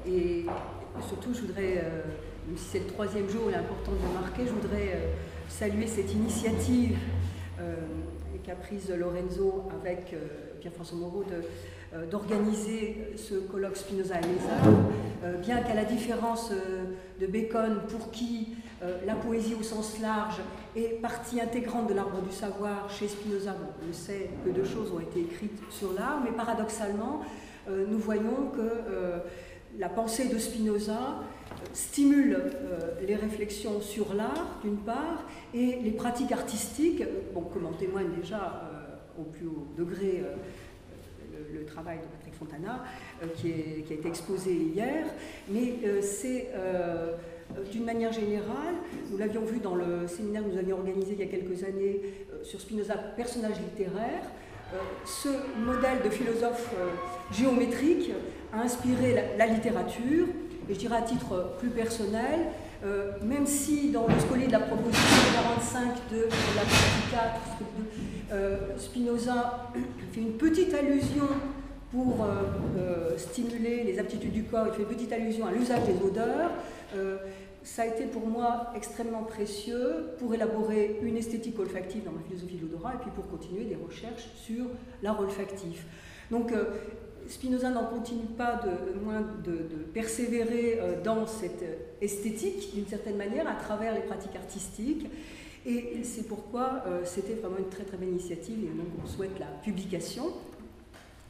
Et surtout, je voudrais, même si c'est le 3e jour, il est important de le marquer, je voudrais saluer cette initiative qu'a prise Lorenzo avec Pierre-François Moreau d'organiser ce colloque Spinoza et les arts, bien qu'à la différence de Bacon, pour qui la poésie au sens large est partie intégrante de l'arbre du savoir, chez Spinoza, bon, on le sait, peu de choses ont été écrites sur l'art, mais paradoxalement, nous voyons que la pensée de Spinoza stimule les réflexions sur l'art, d'une part, et les pratiques artistiques, bon, comme en témoigne déjà au plus haut degré le travail de Patrick Fontana, qui a été exposé hier, mais c'est d'une manière générale, nous l'avions vu dans le séminaire que nous avions organisé il y a quelques années sur Spinoza, personnage littéraire, ce modèle de philosophe géométrique a inspiré la littérature, et je dirais à titre plus personnel, même si dans le Scholier de la proposition 45 de la partie 4, Spinoza fait une petite allusion pour stimuler les aptitudes du corps, il fait une petite allusion à l'usage des odeurs. Ça a été pour moi extrêmement précieux pour élaborer une esthétique olfactive dans ma philosophie de l'odorat et puis pour continuer des recherches sur l'art olfactif. Donc Spinoza n'en continue pas de persévérer dans cette esthétique d'une certaine manière à travers les pratiques artistiques et c'est pourquoi c'était vraiment une très très belle initiative et donc on souhaite la publication.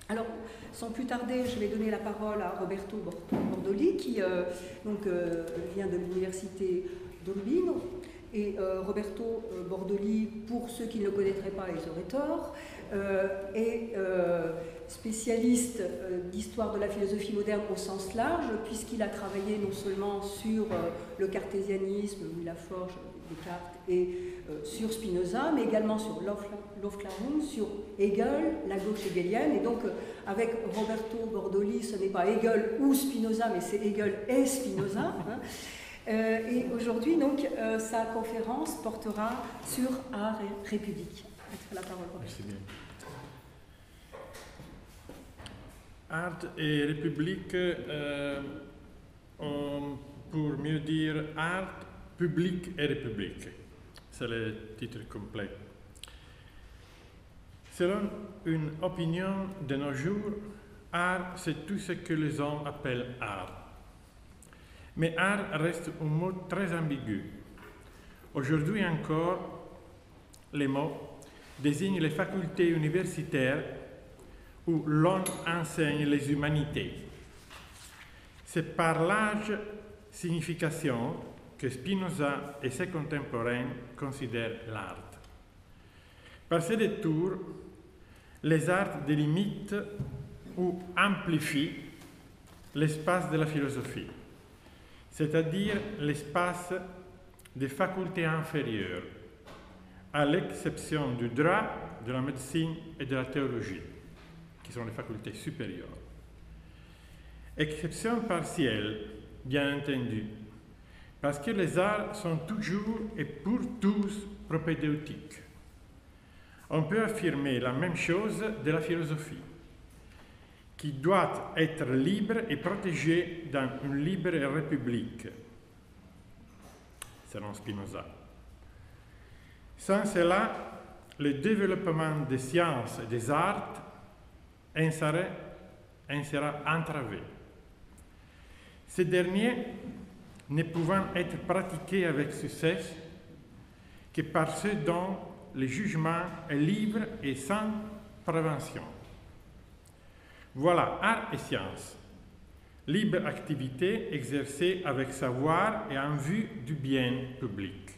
Alors, sans plus tarder, je vais donner la parole à Roberto Bordoli, qui vient de l'université d'Urbino. Et Roberto Bordoli, pour ceux qui ne le connaîtraient pas, ils auraient tort, est spécialiste d'histoire de la philosophie moderne au sens large, puisqu'il a travaillé non seulement sur le cartésianisme, Louis Laforge, Descartes, et sur Spinoza, mais également sur l'Aufklärung, sur Hegel, la gauche hegelienne. Et donc, avec Roberto Bordoli, ce n'est pas Hegel ou Spinoza, mais c'est Hegel et Spinoza. Hein. Et aujourd'hui, donc, sa conférence portera sur Art et République. La parole, Roberto. Merci bien. Art et République, pour mieux dire art, public et république. C'est le titre complet. Selon une opinion de nos jours, art, c'est tout ce que les hommes appellent art. Mais art reste un mot très ambigu. Aujourd'hui encore, les mots désignent les facultés universitaires où l'on enseigne les humanités. C'est par large signification que Spinoza et ses contemporains considèrent l'art. Par ce détour, les arts délimitent ou amplifient l'espace de la philosophie, c'est-à-dire l'espace des facultés inférieures, à l'exception du droit, de la médecine et de la théologie, qui sont les facultés supérieures. Exception partielle, bien entendu, parce que les arts sont toujours et pour tous propédeutiques. On peut affirmer la même chose de la philosophie, qui doit être libre et protégée dans une libre république, selon Spinoza. Sans cela, le développement des sciences et des arts en sera entravé. Ces derniers ne pouvant être pratiqués avec succès que par ceux dont le jugement est libre et sans prévention. Voilà, art et science, libre activité exercée avec savoir et en vue du bien public.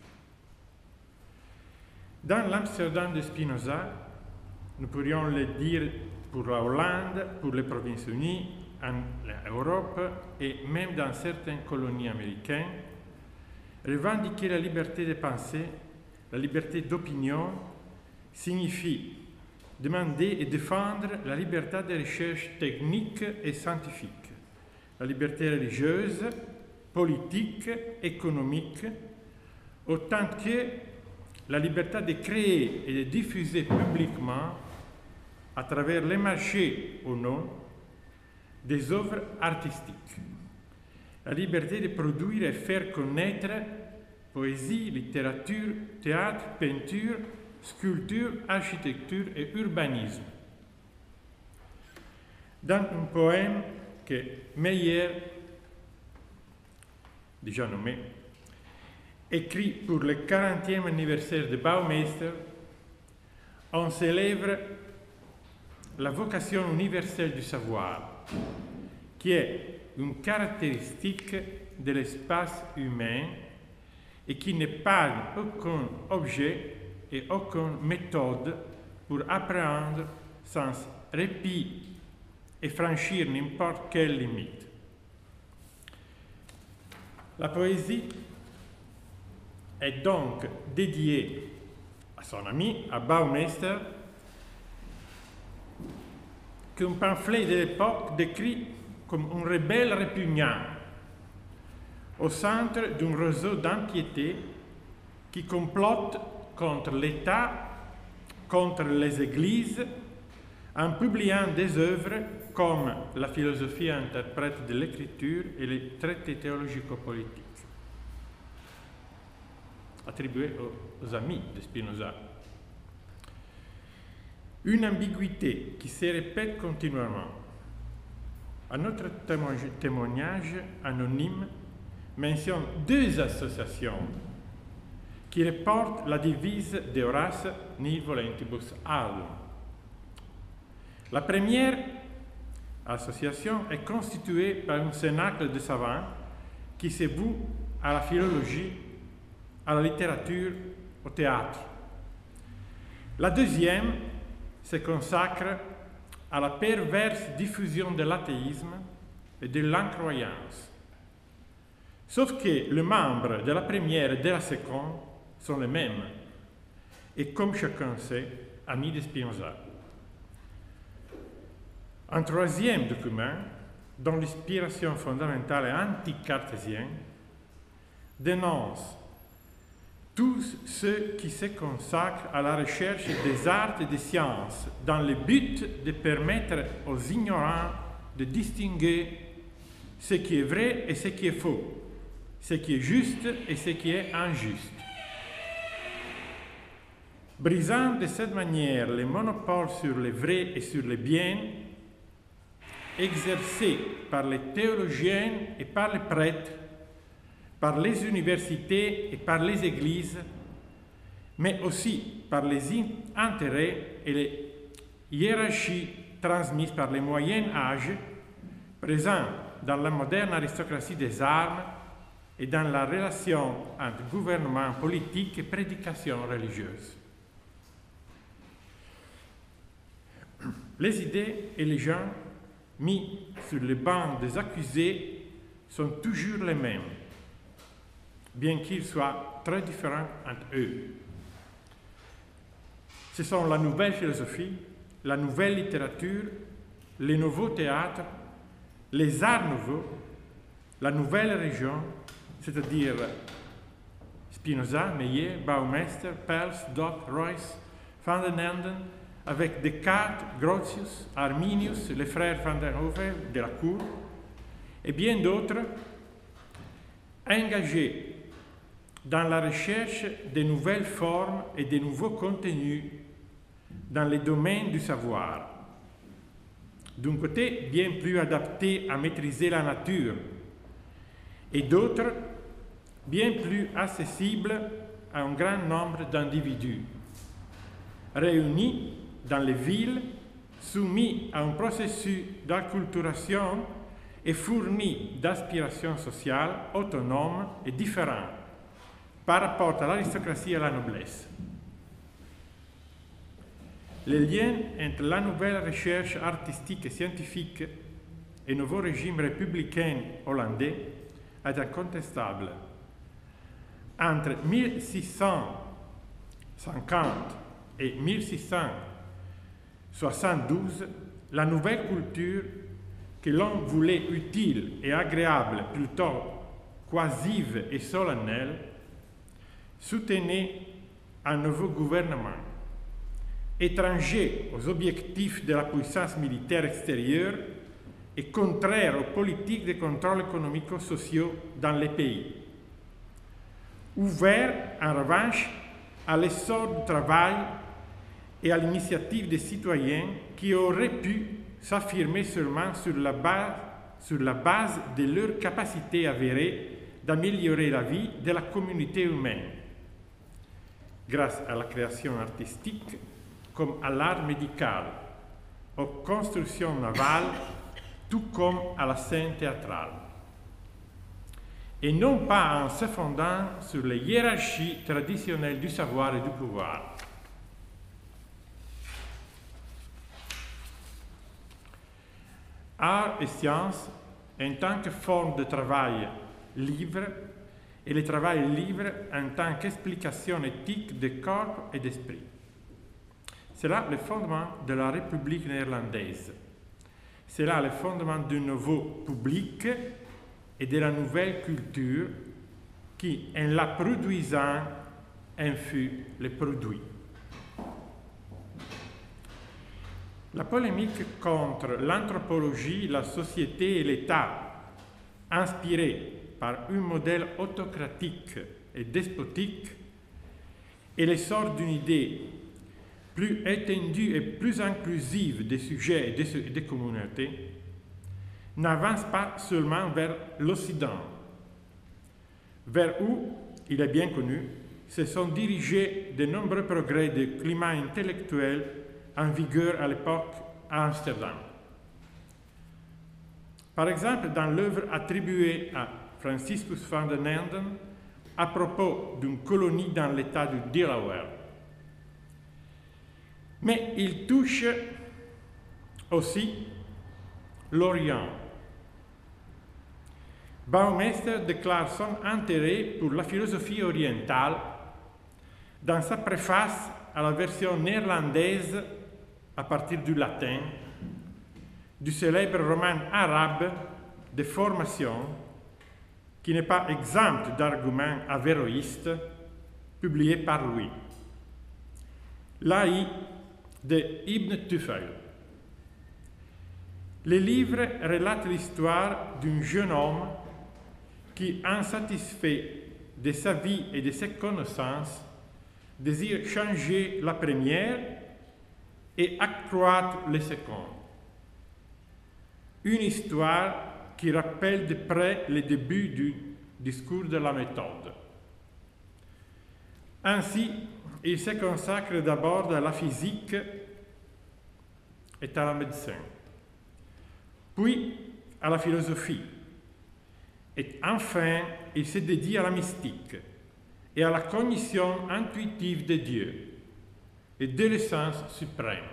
Dans l'Amsterdam de Spinoza, nous pourrions le dire pour la Hollande, pour les Provinces-Unies, en Europe et même dans certaines colonies américaines, revendiquer la liberté de penser, la liberté d'opinion, signifie demander et défendre la liberté de recherche technique et scientifique, la liberté religieuse, politique, économique, autant que la liberté de créer et de diffuser publiquement, à travers les marchés ou non, des œuvres artistiques, la liberté de produire et faire connaître poésie, littérature, théâtre, peinture, sculpture, architecture et urbanisme. Dans un poème que Meyer, déjà nommé, écrit pour le 40e anniversaire de Baumeister, on célèbre la vocation universelle du savoir, qui est une caractéristique de l'espace humain et qui n'est pas aucun objet et aucune méthode pour apprendre sans répit et franchir n'importe quelle limite. La poésie est donc dédiée à son ami, à Baumeister, qu'un pamphlet de l'époque décrit comme un rebelle répugnant au centre d'un réseau d'impiété qui complote contre l'État, contre les églises, en publiant des œuvres comme la philosophie interprète de l'écriture et les traités théologico-politiques, attribués aux amis de Spinoza. Une ambiguïté qui se répète continuellement. Un autre témoignage anonyme mentionne deux associations qui reportent la devise d'Horace Nihil volentibus album. La première association est constituée par un cénacle de savants qui se voue à la philologie, à la littérature, au théâtre. La deuxième se consacre à la perverse diffusion de l'athéisme et de l'incroyance. Sauf que les membres de la première et de la seconde sont les mêmes, et comme chacun sait, amis de Spinoza. Un troisième document, dont l'inspiration fondamentale est anti-cartésienne, dénonce tous ceux qui se consacrent à la recherche des arts et des sciences dans le but de permettre aux ignorants de distinguer ce qui est vrai et ce qui est faux, ce qui est juste et ce qui est injuste. Brisant de cette manière le monopole sur le vrai et sur le bien, exercé par les théologiens et par les prêtres, par les universités et par les églises, mais aussi par les intérêts et les hiérarchies transmises par le Moyen Âge, présents dans la moderne aristocratie des armes et dans la relation entre gouvernement politique et prédication religieuse. Les idées et les gens mis sur les bancs des accusés sont toujours les mêmes, bien qu'ils soient très différents entre eux. Ce sont la nouvelle philosophie, la nouvelle littérature, les nouveaux théâtres, les arts nouveaux, la nouvelle région, c'est-à-dire Spinoza, Meyer, Baumeister, Pels, Dock, Royce, Van den Enden, avec Descartes, Grotius, Arminius, les frères Van der Hoeve de la cour, et bien d'autres, engagés dans la recherche de nouvelles formes et de nouveaux contenus dans les domaines du savoir. D'un côté, bien plus adaptés à maîtriser la nature, et d'autres, bien plus accessibles à un grand nombre d'individus, réunis dans les villes, soumis à un processus d'acculturation et fournis d'aspirations sociales autonomes et différentes par rapport à l'aristocratie et à la noblesse. Le lien entre la nouvelle recherche artistique et scientifique et le nouveau régime républicain hollandais est incontestable. Entre 1650 et 1672, la nouvelle culture que l'on voulait utile et agréable, plutôt qu'oisive et solennelle, soutenait un nouveau gouvernement, étranger aux objectifs de la puissance militaire extérieure, et contraire aux politiques de contrôle économico-sociaux dans les pays. Ouvert, en revanche, à l'essor du travail et à l'initiative des citoyens qui auraient pu s'affirmer seulement sur la base de leur capacité avérée d'améliorer la vie de la communauté humaine, grâce à la création artistique comme à l'art médical, aux constructions navales, tout comme à la scène théâtrale. Et non pas en se fondant sur les hiérarchies traditionnelles du savoir et du pouvoir. Art et science en tant que forme de travail libre et le travail libre en tant qu'explication éthique de corps et d'esprit. C'est là le fondement de la République néerlandaise. C'est là le fondement du nouveau public et de la nouvelle culture qui, en la produisant, en fut le produit. La polémique contre l'anthropologie, la société et l'État, inspirée par un modèle autocratique et despotique, et l'essor d'une idée plus étendue et plus inclusive des sujets et des communautés, n'avance pas seulement vers l'Occident, vers où, il est bien connu, se sont dirigés de nombreux progrès de climat intellectuel en vigueur à l'époque à Amsterdam. Par exemple, dans l'œuvre attribuée à Franciscus van den Enden à propos d'une colonie dans l'État du Delaware. Mais il touche aussi l'Orient. Baumeister déclare son intérêt pour la philosophie orientale dans sa préface à la version néerlandaise à partir du latin du célèbre roman arabe de formation qui n'est pas exempt d'arguments avéroïstes publié par lui. L'Aï de Ibn Tufayl. Le livre relate l'histoire d'un jeune homme qui, insatisfait de sa vie et de ses connaissances, désire changer la première et accroître les secondes. Une histoire qui rappelle de près le début du discours de la méthode. Ainsi, il se consacre d'abord à la physique et à la médecine, puis à la philosophie, et enfin, il se dédie à la mystique et à la cognition intuitive de Dieu et de l'essence suprême.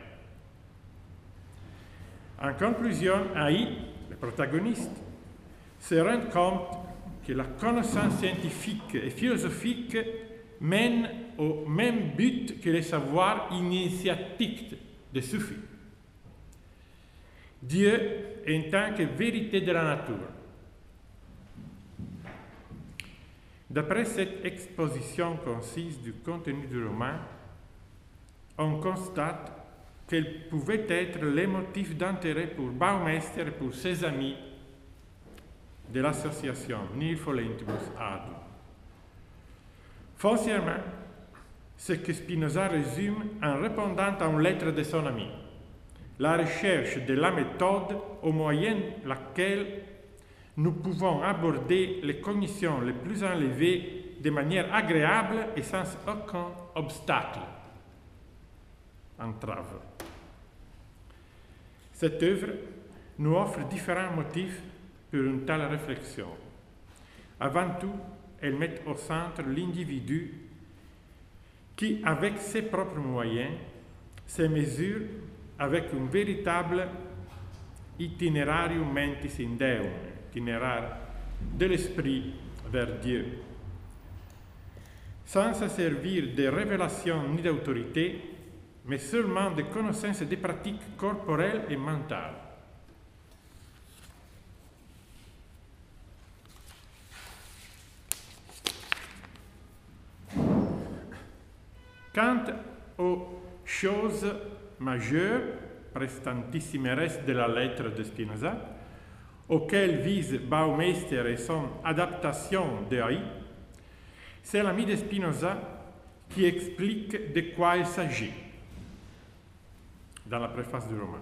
En conclusion, Aï, le protagoniste, se rend compte que la connaissance scientifique et philosophique mène au même but que le savoir initiatique des soufis. Dieu en tant que vérité de la nature. D'après cette exposition concise du contenu du roman, on constate quel pouvait être le motif d'intérêt pour Baumeister et pour ses amis de l'association Nihil Volentibus Adum. Foncièrement, ce que Spinoza résume en répondant à une lettre de son ami, la recherche de la méthode au moyen de laquelle nous pouvons aborder les cognitions les plus élevées de manière agréable et sans aucun obstacle, entrave. Cette œuvre nous offre différents motifs pour une telle réflexion. Avant tout, elle met au centre l'individu qui, avec ses propres moyens, se mesure avec un véritable itinerarium mentis in Deum, itinéraire de l'esprit vers Dieu, sans se servir de révélations ni d'autorité, mais seulement de connaissances et de pratiques corporelles et mentales. Quant aux choses majeures, prestantissime reste de la lettre de Spinoza, auquel vise Baumeister et son adaptation de AI, c'est l'ami de Spinoza qui explique de quoi il s'agit dans la préface du roman.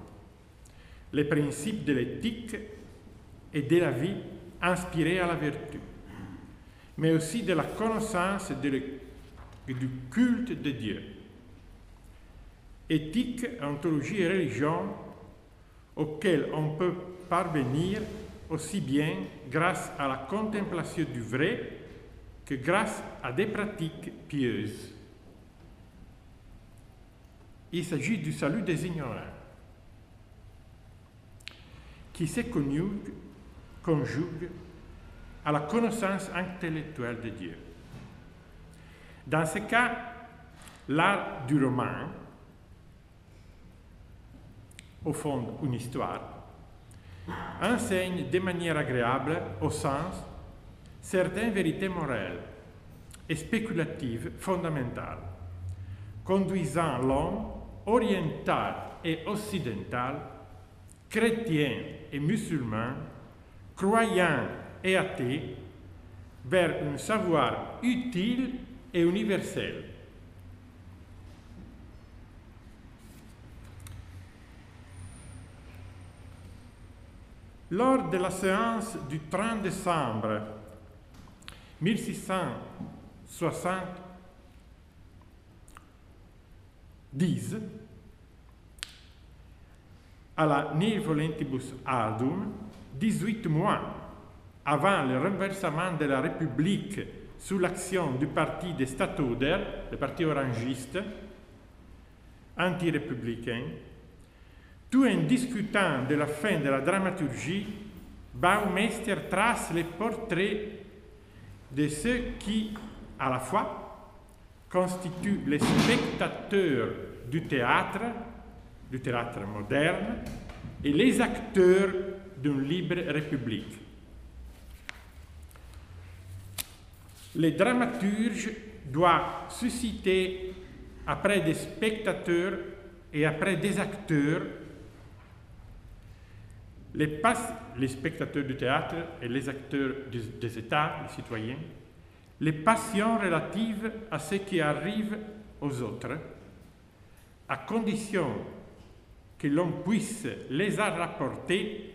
Les principes de l'éthique et de la vie inspirés à la vertu, mais aussi de la connaissance et du culte de Dieu. Éthique, ontologie et religion auxquelles on peut parvenir aussi bien grâce à la contemplation du vrai que grâce à des pratiques pieuses. Il s'agit du salut des ignorants, qui se conjugue à la connaissance intellectuelle de Dieu. Dans ce cas, l'art du roman, au fond une histoire, enseigne de manière agréable au sens certaines vérités morales et spéculatives fondamentales, conduisant l'homme oriental et occidental, chrétien et musulman, croyant et athée, vers un savoir utile et universel. Lors de la séance du 30 décembre 1670, à la Nil Volentibus Ardum, 18 mois avant le renversement de la République sous l'action du parti des Statuder, le parti orangiste, anti-républicain, tout en discutant de la fin de la dramaturgie, Baumeister trace les portraits de ceux qui, à la fois, constituent les spectateurs du théâtre moderne, et les acteurs d'une libre république. Le dramaturge doit susciter, après des spectateurs et après des acteurs, les spectateurs du théâtre et les acteurs des États, les citoyens, les passions relatives à ce qui arrive aux autres, à condition que l'on puisse les rapporter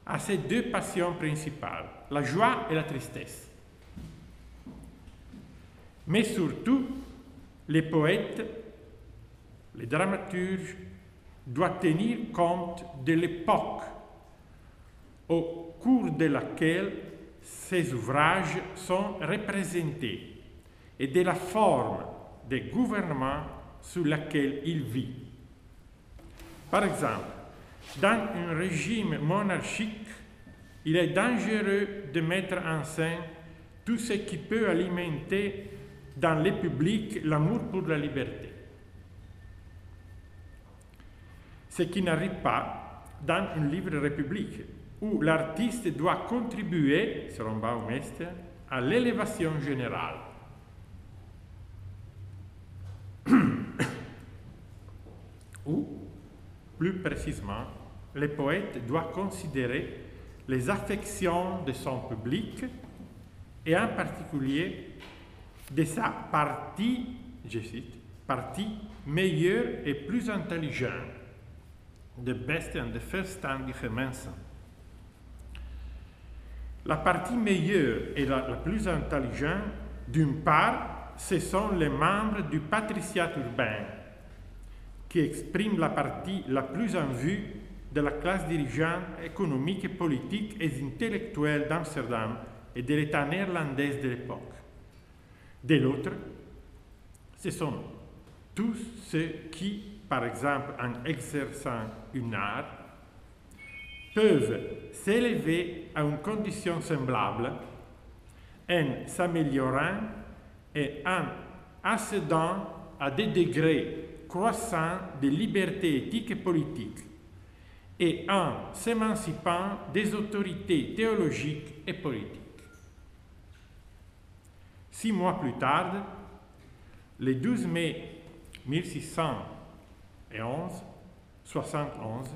à ces deux passions principales, la joie et la tristesse. Mais surtout, les poètes, les dramaturges, doivent tenir compte de l'époque au cours de laquelle ces ouvrages sont représentés et de la forme de gouvernement sous laquelle il vit. Par exemple, dans un régime monarchique, il est dangereux de mettre en scène tout ce qui peut alimenter dans le public l'amour pour la liberté. Ce qui n'arrive pas dans une libre république, où l'artiste doit contribuer, selon Baumeister, à l'élévation générale. Ou, plus précisément, le poète doit considérer les affections de son public et en particulier de sa partie, je cite, partie meilleure et plus intelligente, de beste und de verstandige Menschen. La partie meilleure et la plus intelligente, d'une part, ce sont les membres du patriciat urbain, qui expriment la partie la plus en vue de la classe dirigeante économique, politique et intellectuelle d'Amsterdam et de l'État néerlandais de l'époque. De l'autre, ce sont tous ceux qui, par exemple, en exerçant un art, peuvent s'élever à une condition semblable en s'améliorant et en accédant à des degrés croissants de liberté éthique et politique et en s'émancipant des autorités théologiques et politiques. 6 mois plus tard, le 12 mai 1671,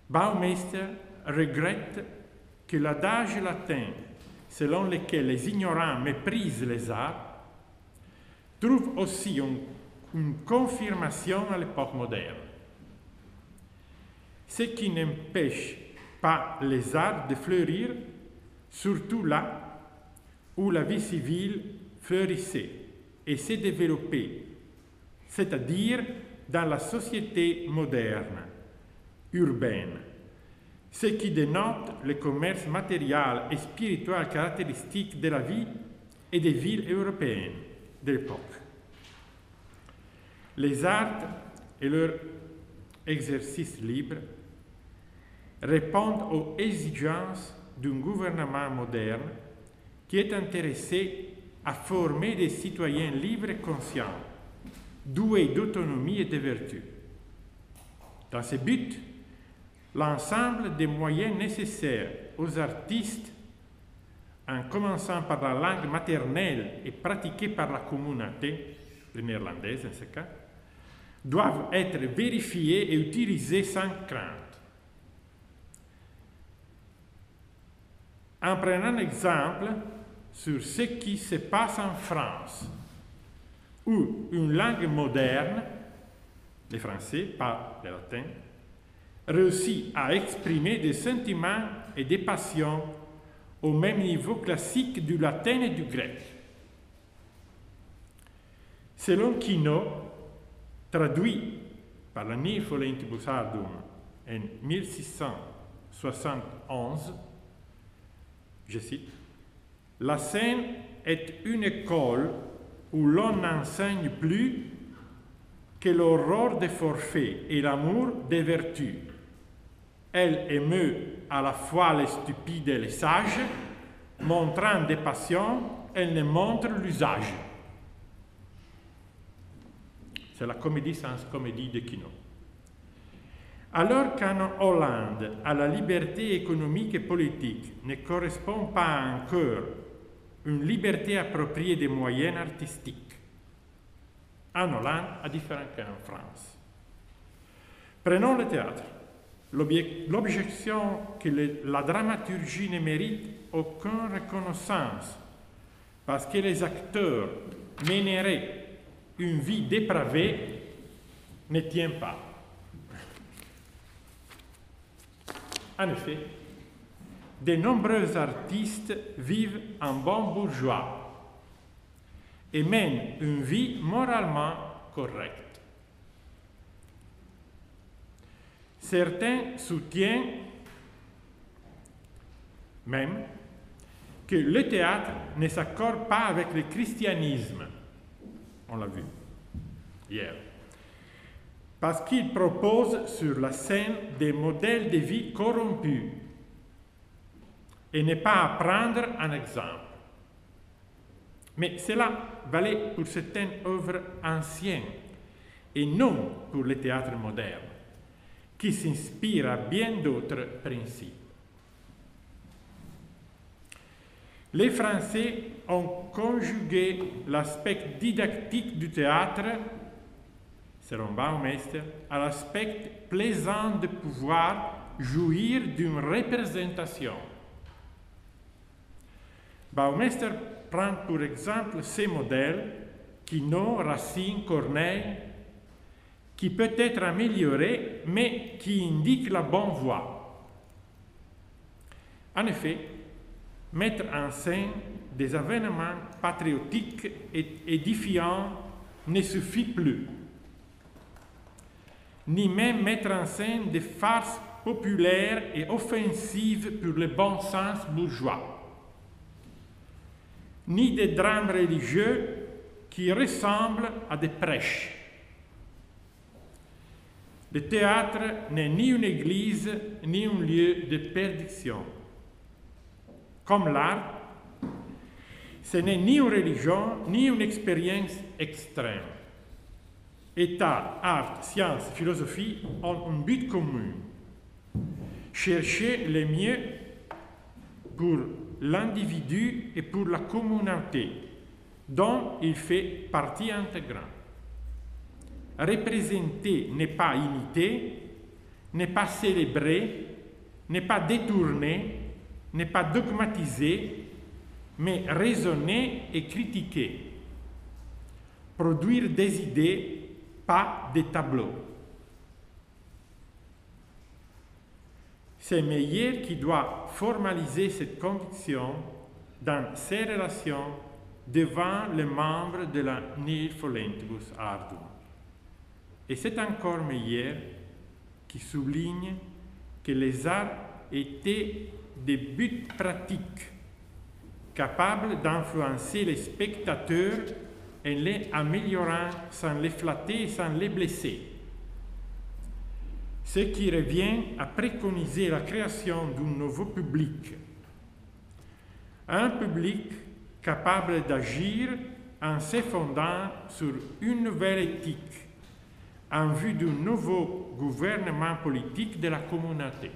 Baumeister regrette que l'adage latin selon lequel les ignorants méprisent les arts trouve aussi une confirmation à l'époque moderne. Ce qui n'empêche pas les arts de fleurir, surtout là où la vie civile fleurissait et s'est développée, c'est-à-dire dans la société moderne, urbaine, ce qui dénote le commerce matériel et spirituel caractéristique de la vie et des villes européennes de l'époque. Les arts et leur exercice libre répondent aux exigences d'un gouvernement moderne qui est intéressé à former des citoyens libres et conscients, doués d'autonomie et de vertu. Dans ce but, l'ensemble des moyens nécessaires aux artistes, en commençant par la langue maternelle et pratiquée par la communauté, le néerlandais en ce cas, doivent être vérifiés et utilisés sans crainte. En prenant exemple sur ce qui se passe en France, où une langue moderne, le français, pas le latin, réussit à exprimer des sentiments et des passions au même niveau classique du latin et du grec. Selon Quinault, traduit par la Nympholentibus Ardum en 1671, je cite, « La scène est une école où l'on n'enseigne plus que l'aurore des forfaits et l'amour des vertus. Elle émeut à la fois les stupides et les sages, montrant des passions, elle ne montre l'usage. » C'est la comédie sans comédie de Quinault. Alors qu'en Hollande, à la liberté économique et politique ne correspond pas encore une liberté appropriée des moyens artistiques, en Hollande, à différent qu'en France. Prenons le théâtre. L'objection que la dramaturgie ne mérite aucune reconnaissance parce que les acteurs mèneraient une vie dépravée ne tient pas. En effet, de nombreux artistes vivent en bons bourgeois et mènent une vie moralement correcte. Certains soutiennent même que le théâtre ne s'accorde pas avec le christianisme. On l'a vu hier. Parce qu'il propose sur la scène des modèles de vie corrompus et n'est pas à prendre en exemple. Mais cela valait pour certaines œuvres anciennes et non pour le théâtre moderne, qui s'inspire à bien d'autres principes. Les Français ont conjugué l'aspect didactique du théâtre, selon Baumeister, à l'aspect plaisant de pouvoir jouir d'une représentation. Baumeister prend pour exemple ces modèles, Quinault, Racine, Corneille, qui peut être amélioré, mais qui indique la bonne voie. En effet, mettre en scène des événements patriotiques et édifiants ne suffit plus, ni même mettre en scène des farces populaires et offensives pour le bon sens bourgeois, ni des drames religieux qui ressemblent à des prêches. Le théâtre n'est ni une église, ni un lieu de perdition. Comme l'art, ce n'est ni une religion, ni une expérience extrême. État, art, science, philosophie ont un but commun. Chercher le mieux pour l'individu et pour la communauté, dont il fait partie intégrante. Représenter n'est pas imiter, n'est pas célébrer, n'est pas détourner, n'est pas dogmatiser, mais raisonner et critiquer. Produire des idées, pas des tableaux. C'est Meyer qui doit formaliser cette conviction dans ses relations devant les membres de la Nihil Volentibus Ardum. Et c'est encore Meyer qui souligne que les arts étaient des buts pratiques, capables d'influencer les spectateurs en les améliorant sans les flatter et sans les blesser. Ce qui revient à préconiser la création d'un nouveau public. Un public capable d'agir en se fondant sur une nouvelle éthique, en vue d'un nouveau gouvernement politique de la communauté.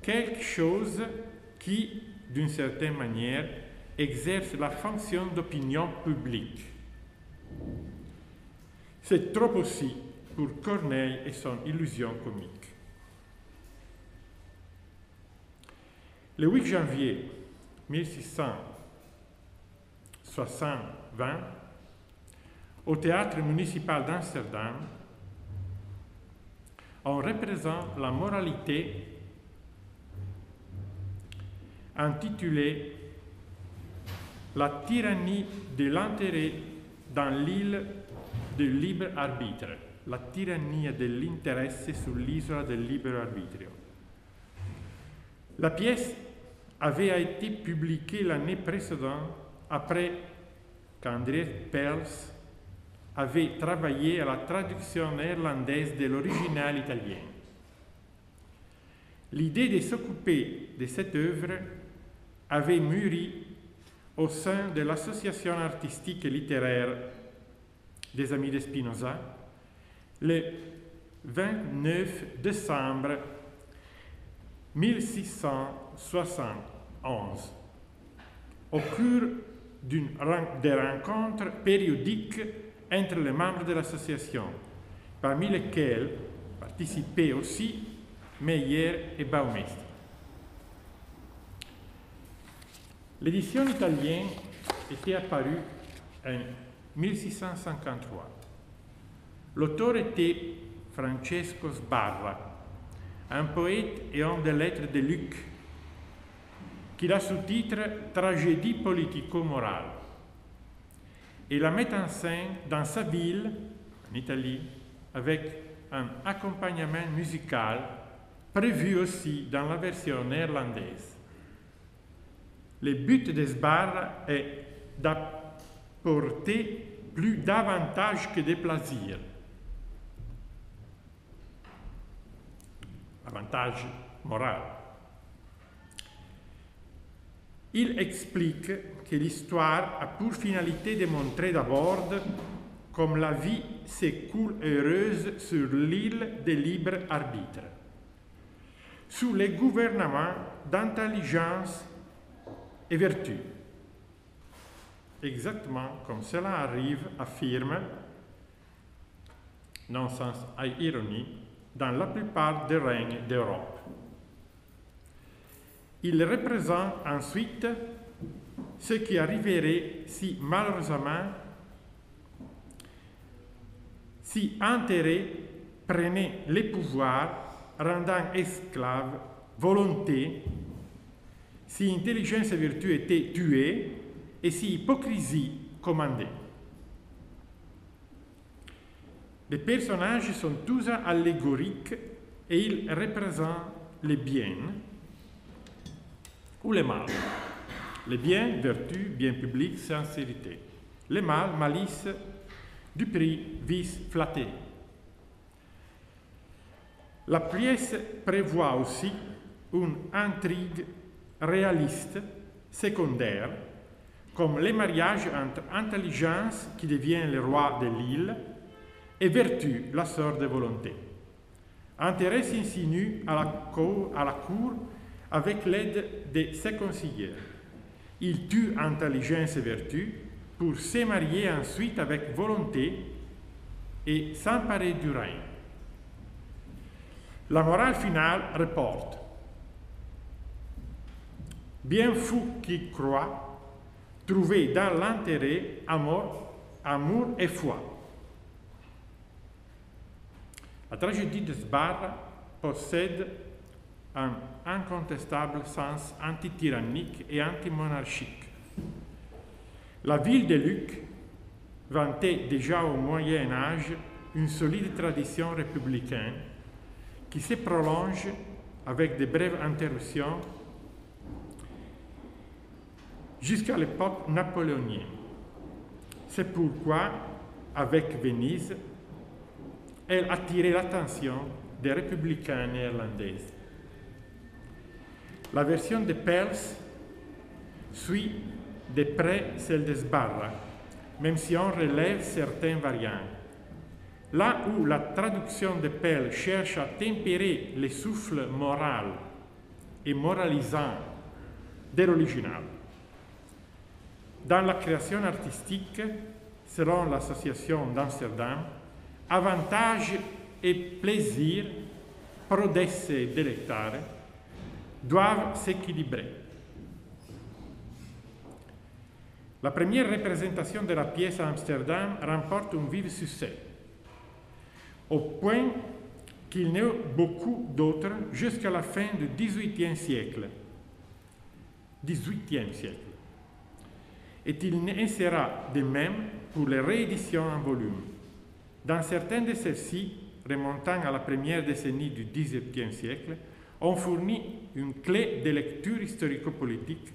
Quelque chose qui, d'une certaine manière, exerce la fonction d'opinion publique. C'est trop aussi pour Corneille et son illusion comique. Le 8 janvier 1660, au théâtre municipal d'Amsterdam, on représente la moralité intitulée La tyrannie de l'intérêt dans l'île du libre arbitre. La tyrannie dell'interesse sull'isola del libero arbitrio. La pièce avait été publiée l'année précédente après qu'Andreas Peels avait travaillé à la traduction néerlandaise de l'original italien. L'idée de s'occuper de cette œuvre avait mûri au sein de l'association artistique et littéraire des Amis de Spinoza le 29 décembre 1671, au cours des rencontres périodiques entre les membres de l'association, parmi lesquels participaient aussi Meyer et Baumeister. L'édition italienne était apparue en 1653. L'auteur était Francesco Sbarra, un poète et homme de lettres de Lucques, qui a sous-titre Tragédie politico-morale, et la met en scène dans sa ville, en Italie, avec un accompagnement musical prévu aussi dans la version néerlandaise. Le but de Sbarra est d'apporter plus d'avantages que de plaisirs. Avantage moral. Il explique que l'histoire a pour finalité de montrer d'abord comme la vie s'écoule heureuse sur l'île des libres arbitres, sous le gouvernement d'intelligence et vertu. Exactement comme cela arrive, affirme, non sans ironie, dans la plupart des règnes d'Europe. Il représente ensuite ce qui arriverait si malheureusement, si intérêt prenait les pouvoirs, rendant esclave volonté, si intelligence et vertu étaient tuées et si hypocrisie commandait. Les personnages sont tous allégoriques et ils représentent le bien ou le mal. Le bien, vertu, bien public, sincérité. Le mal, malice, duperie, vice, flatterie. La pièce prévoit aussi une intrigue réaliste, secondaire, comme le mariage entre intelligence, qui devient le roi de l'île, et vertu, la sœur de volonté. Intérêt s'insinue à la cour avec l'aide de ses conseillers. Il tue intelligence et vertu pour se marier ensuite avec volonté et s'emparer du règne. La morale finale reporte: bien fou qui croit trouver dans l'intérêt amour et foi. La tragédie de Sbarra possède un incontestable sens anti-tyrannique et anti-monarchique. La ville de Lucques vantait déjà au Moyen Âge une solide tradition républicaine qui se prolonge avec de brèves interruptions jusqu'à l'époque napoléonienne. C'est pourquoi, avec Venise, elle attirait l'attention des républicains néerlandais. La version de Pels suit de près celle de Sbarra, même si on relève certaines variantes. Là où la traduction de Pell cherche à tempérer le souffle moral et moralisant de l'original. Dans la création artistique, selon l'association d'Amsterdam, avantage et plaisir, prodesse et délectare, doivent s'équilibrer. La première représentation de la pièce à Amsterdam remporte un vif succès, au point qu'il n'y a eu beaucoup d'autres jusqu'à la fin du XVIIIe siècle. Et il en sera de même pour les rééditions en volume. Dans certaines de celles-ci, remontant à la première décennie du XVIIe siècle, on fournit une clé de lecture historico-politique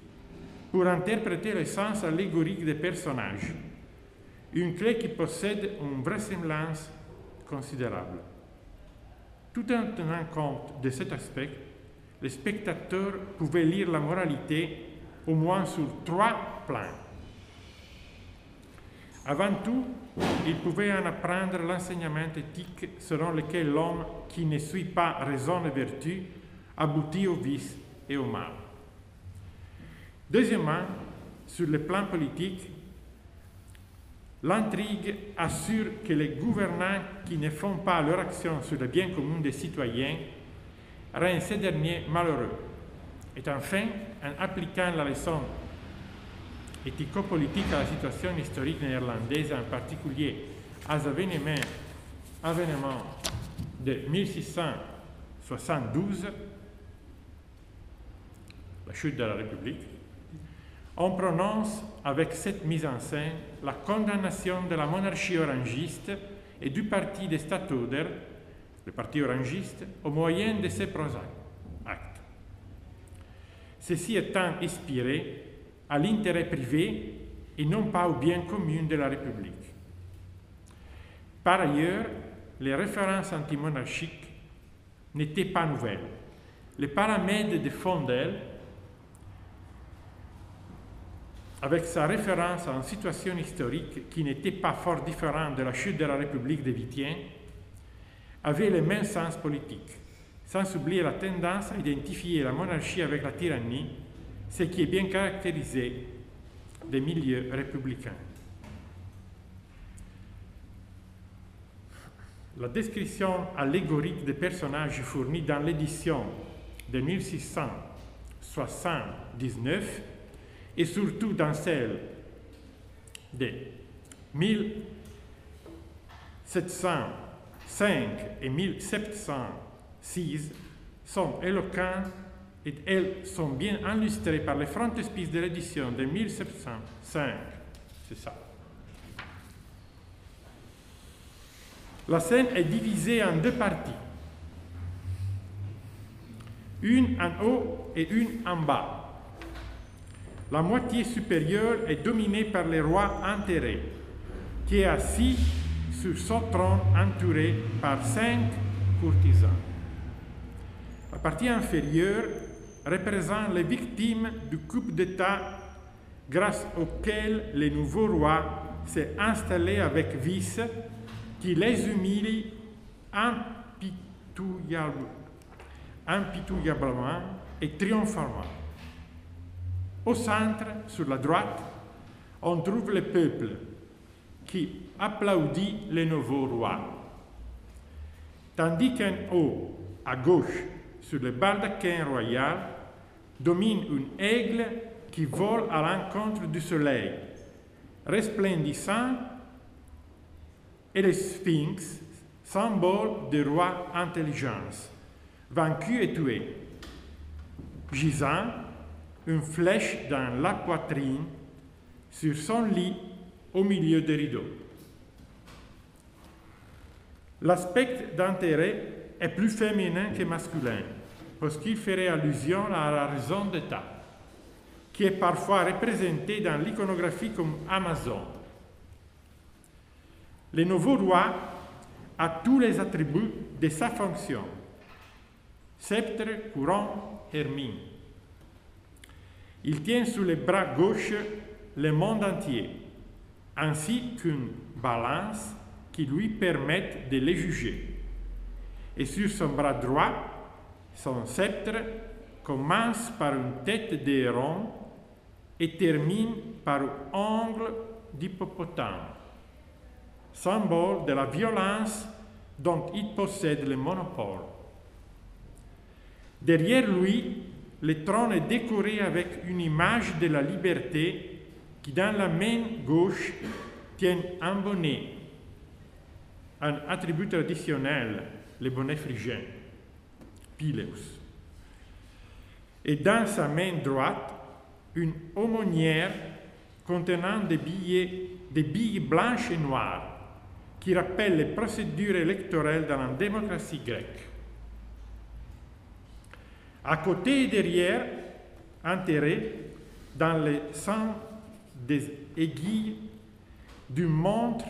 pour interpréter le sens allégorique des personnages, une clé qui possède une vraisemblance considérable. Tout en tenant compte de cet aspect, les spectateurs pouvaient lire la moralité au moins sur 3 plans. Avant tout, ils pouvaient en apprendre l'enseignement éthique selon lequel l'homme qui ne suit pas raison et vertu aboutit au vice et au mal. Deuxièmement, sur le plan politique, l'intrigue assure que les gouvernants qui ne font pas leur action sur le bien commun des citoyens rendent ces derniers malheureux. Et enfin, en appliquant la leçon éthico-politique à la situation historique néerlandaise, en particulier aux événements de 1672, la chute de la République, on prononce avec cette mise en scène la condamnation de la monarchie orangiste et du parti des Stadtholder, le parti orangiste, au moyen de ses actes. Ceci étant inspiré à l'intérêt privé et non pas au bien commun de la République. Par ailleurs, les références antimonarchiques n'étaient pas nouvelles. Les paramètres de Vondel, avec sa référence à une situation historique qui n'était pas fort différente de la chute de la République des Vitiens, avait le même sens politique, sans oublier la tendance à identifier la monarchie avec la tyrannie, ce qui est bien caractérisé des milieux républicains. La description allégorique des personnages fournie dans l'édition de 1679 et surtout dans celle de 1705 et 1706 sont éloquentes et elles sont bien illustrées par les frontispices de l'édition de 1705. C'est ça. La scène est divisée en 2 parties, une en haut et une en bas. La moitié supérieure est dominée par le roi enterré, qui est assis sur son trône entouré par 5 courtisans. La partie inférieure représente les victimes du coup d'État grâce auquel le nouveau roi s'est installé avec vice, qui les humilie impitoyablement et triomphalement. Au centre, sur la droite, on trouve le peuple qui applaudit le nouveau roi, tandis qu'en haut, À gauche, sur le baldaquin royal, domine un aigle qui vole à l'encontre du soleil, resplendissant, et le sphinx, symbole du roi intelligence, vaincu et tué, gisant, une flèche dans la poitrine, sur son lit au milieu des rideaux. L'aspect d'intérêt est plus féminin que masculin, parce qu'il ferait allusion à la raison d'État, qui est parfois représentée dans l'iconographie comme Amazon. Le nouveau roi a tous les attributs de sa fonction: sceptre, couronne, hermine. Il tient sous le bras gauche le monde entier, ainsi qu'une balance qui lui permette de les juger. Et sur son bras droit, son sceptre commence par une tête d'héron et termine par un ongle d'hippopotame, symbole de la violence dont il possède le monopole. Derrière lui, le trône est décoré avec une image de la liberté qui, dans la main gauche, tient un bonnet, un attribut traditionnel, le bonnet phrygien, pileus. Et dans sa main droite, une aumônière contenant des billes blanches et noires qui rappellent les procédures électorales dans la démocratie grecque. À côté et derrière, enterré dans le sang des aiguilles d'une montre,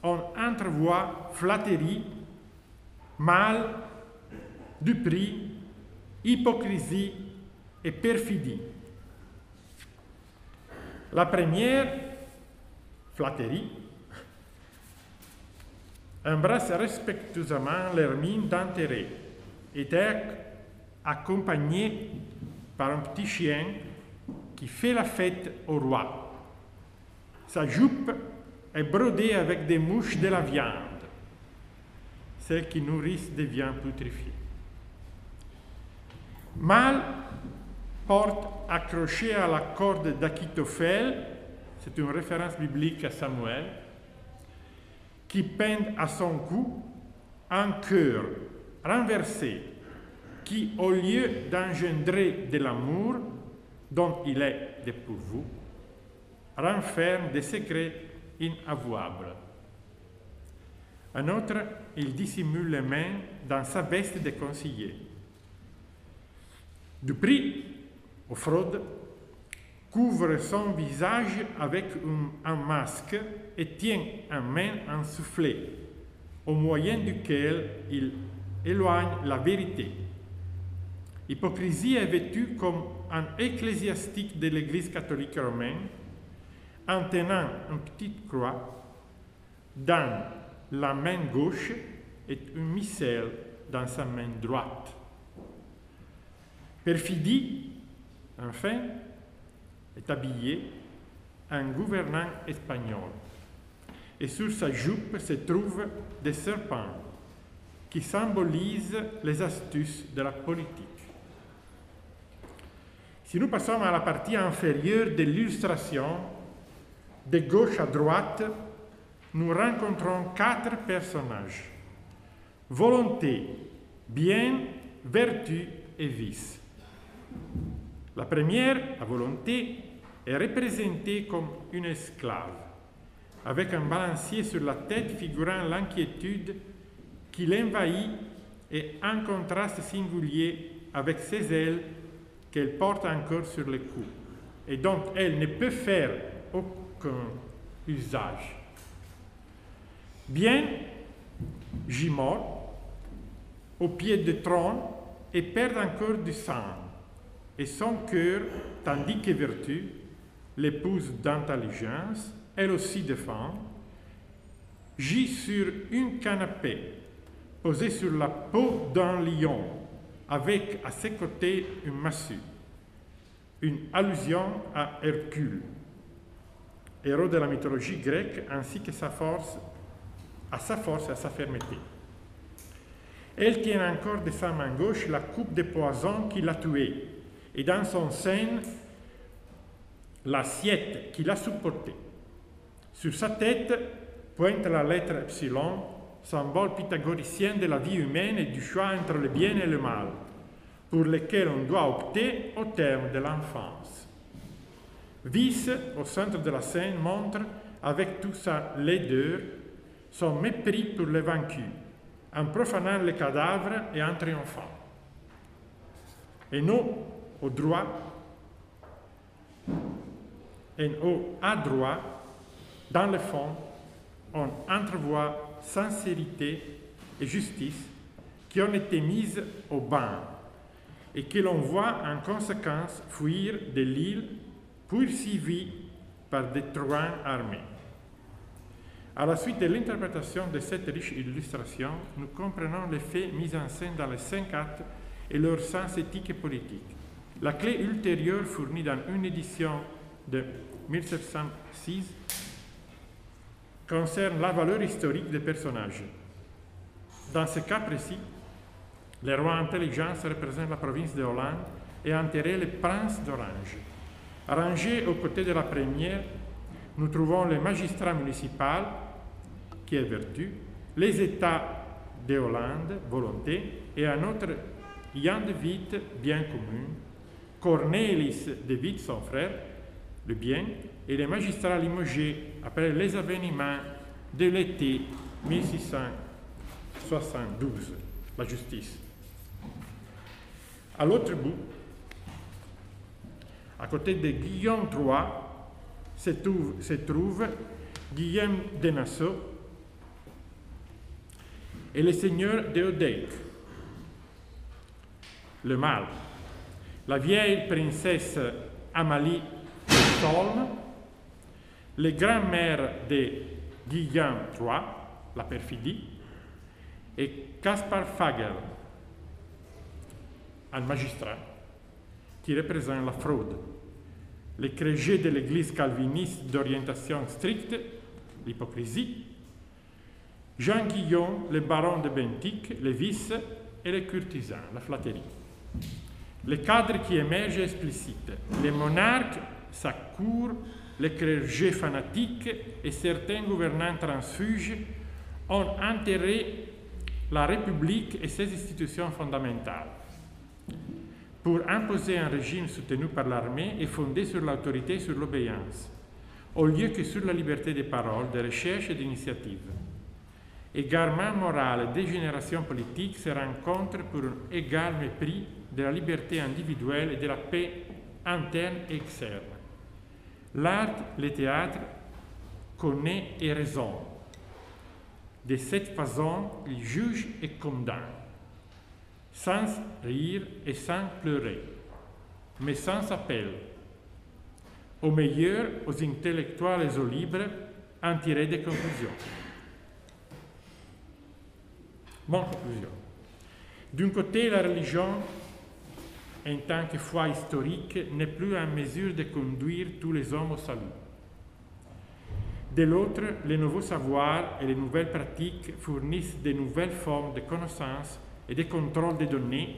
on entrevoit flatterie, mal, duperie, hypocrisie et perfidie. La première, flatterie, embrasse respectueusement l'hermine d'enterré et est accompagnée par un petit chien qui fait la fête au roi. Sa jupe est brodée avec des mouches de la viande, celles qui nourrissent des viandes putréfiées. Mal porte accroché à la corde d'Achitophel, c'est une référence biblique à Samuel, qui pend à son cou un cœur renversé qui, au lieu d'engendrer de l'amour dont il est dépourvu, renferme des secrets inavouables. Un autre, il dissimule les mains dans sa veste de conseiller. Dupri, aux fraudes, couvre son visage avec un masque et tient en main un soufflet, au moyen duquel il éloigne la vérité. Hypocrisie est vêtue comme un ecclésiastique de l'Église catholique romaine, en tenant une petite croix dans la main gauche et une missel dans sa main droite. Perfidie, enfin, est habillé un gouvernant espagnol. Et sur sa jupe se trouvent des serpents qui symbolisent les astuces de la politique. Si nous passons à la partie inférieure de l'illustration, de gauche à droite, nous rencontrons 4 personnages: volonté, bien, vertu et vice. La première, la volonté, est représentée comme une esclave, avec un balancier sur la tête figurant l'inquiétude qui l'envahit et un contraste singulier avec ses ailes qu'elle porte encore sur le cou et dont elle ne peut faire aucun usage. Bien, j'y mors au pied du trône et perd encore du sang, et son cœur, tandis que vertu, l'épouse d'intelligence, elle aussi défend, gît sur une canapé, posée sur la peau d'un lion, avec à ses côtés une massue, une allusion à Hercule, héros de la mythologie grecque, ainsi que à sa force et à sa fermeté. Elle tient encore de sa main gauche la coupe de poison qui l'a tué, et dans son sein, l'assiette qui l'a supporté. Sur sa tête pointe la lettre epsilon, symbole pythagoricien de la vie humaine et du choix entre le bien et le mal, pour lequel on doit opter au terme de l'enfance. Vis, au centre de la scène, montre, avec toute sa laideur, son mépris pour les vaincus, en profanant les cadavres et en triomphant. Et nous, au droit, et à droit, dans le fond, on entrevoit sincérité et justice qui ont été mises au bain et que l'on voit en conséquence fuir de l'île poursuivis par des truands armés. À la suite de l'interprétation de cette riche illustration, nous comprenons les faits mis en scène dans les 5 actes et leur sens éthique et politique. La clé ultérieure fournie dans une édition de 1706 concerne la valeur historique des personnages. Dans ce cas précis, le roi Intelligence représente la province de Hollande et enterré le prince d'Orange. Rangé aux côtés de la première, nous trouvons le magistrat municipal, qui est vertu, les États de Hollande, volonté, et un autre, Jan de Witt, bien commun, Cornelis de Witt, son frère, le bien, et les magistrats limogés après les événements de l'été 1672, la justice. À l'autre bout, à côté de Guillaume III, se trouve Guillaume de Nassau et le seigneur d'Eudèque, le mâle, la vieille princesse Amalie de Solm, les grand-mères de Guillaume III, la perfidie, et Caspar Fagel, un magistrat qui représente la fraude, les clergés de l'église calviniste d'orientation stricte, l'hypocrisie, Jean-Guillaume, le baron de Bentic, les vices et les courtisans, la flatterie. Les cadres qui émergent explicites, les monarques, sa cour, les clergés fanatiques et certains gouvernants transfuges ont enterré la République et ses institutions fondamentales pour imposer un régime soutenu par l'armée et fondé sur l'autorité et sur l'obéissance, au lieu que sur la liberté de parole, de recherche et d'initiative. Égarement moral et dégénération politique se rencontrent pour un égal mépris de la liberté individuelle et de la paix interne et externe. L'art, le théâtre, connaît et raisonne. De cette façon, il juge et condamne, sans rire et sans pleurer, mais sans appel. Au meilleur, aux intellectuels et aux libres, en tirer des conclusions. Mon conclusion. D'un côté, la religion, en tant que foi historique, n'est plus en mesure de conduire tous les hommes au salut. De l'autre, les nouveaux savoirs et les nouvelles pratiques fournissent de nouvelles formes de connaissances et de contrôle des données,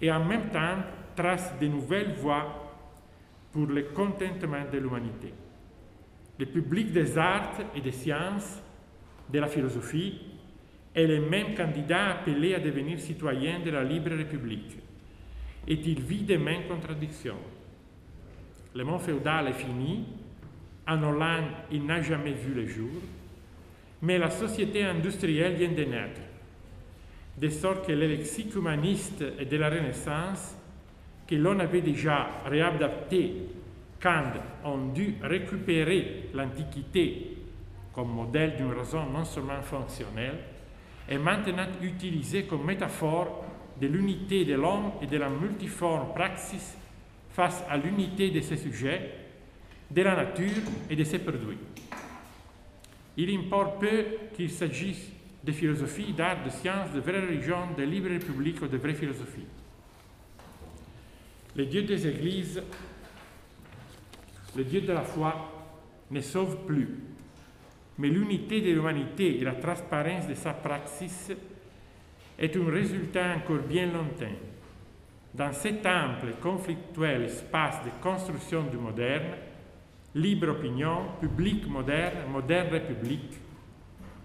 et en même temps tracent de nouvelles voies pour le contentement de l'humanité. Le public des arts et des sciences, de la philosophie, est le même candidat appelé à devenir citoyen de la libre République. Et il vit de mêmes contradictions. Le monde féodal est fini, en Hollande il n'a jamais vu le jour, mais la société industrielle vient de naître, de sorte que les lexiques humanistes et de la Renaissance, que l'on avait déjà réadaptés quand on dut récupérer l'Antiquité comme modèle d'une raison non seulement fonctionnelle, est maintenant utilisé comme métaphore de l'unité de l'homme et de la multiforme praxis face à l'unité de ses sujets, de la nature et de ses produits. Il importe peu qu'il s'agisse de philosophie, d'art, de science, de vraie religion, de libre république ou de vraie philosophie. Les dieux des églises, le Dieu de la foi, ne sauve plus, mais l'unité de l'humanité et la transparence de sa praxis est un résultat encore bien lointain. Dans cet ample et conflictuel espace de construction du moderne, libre opinion, public moderne, moderne république,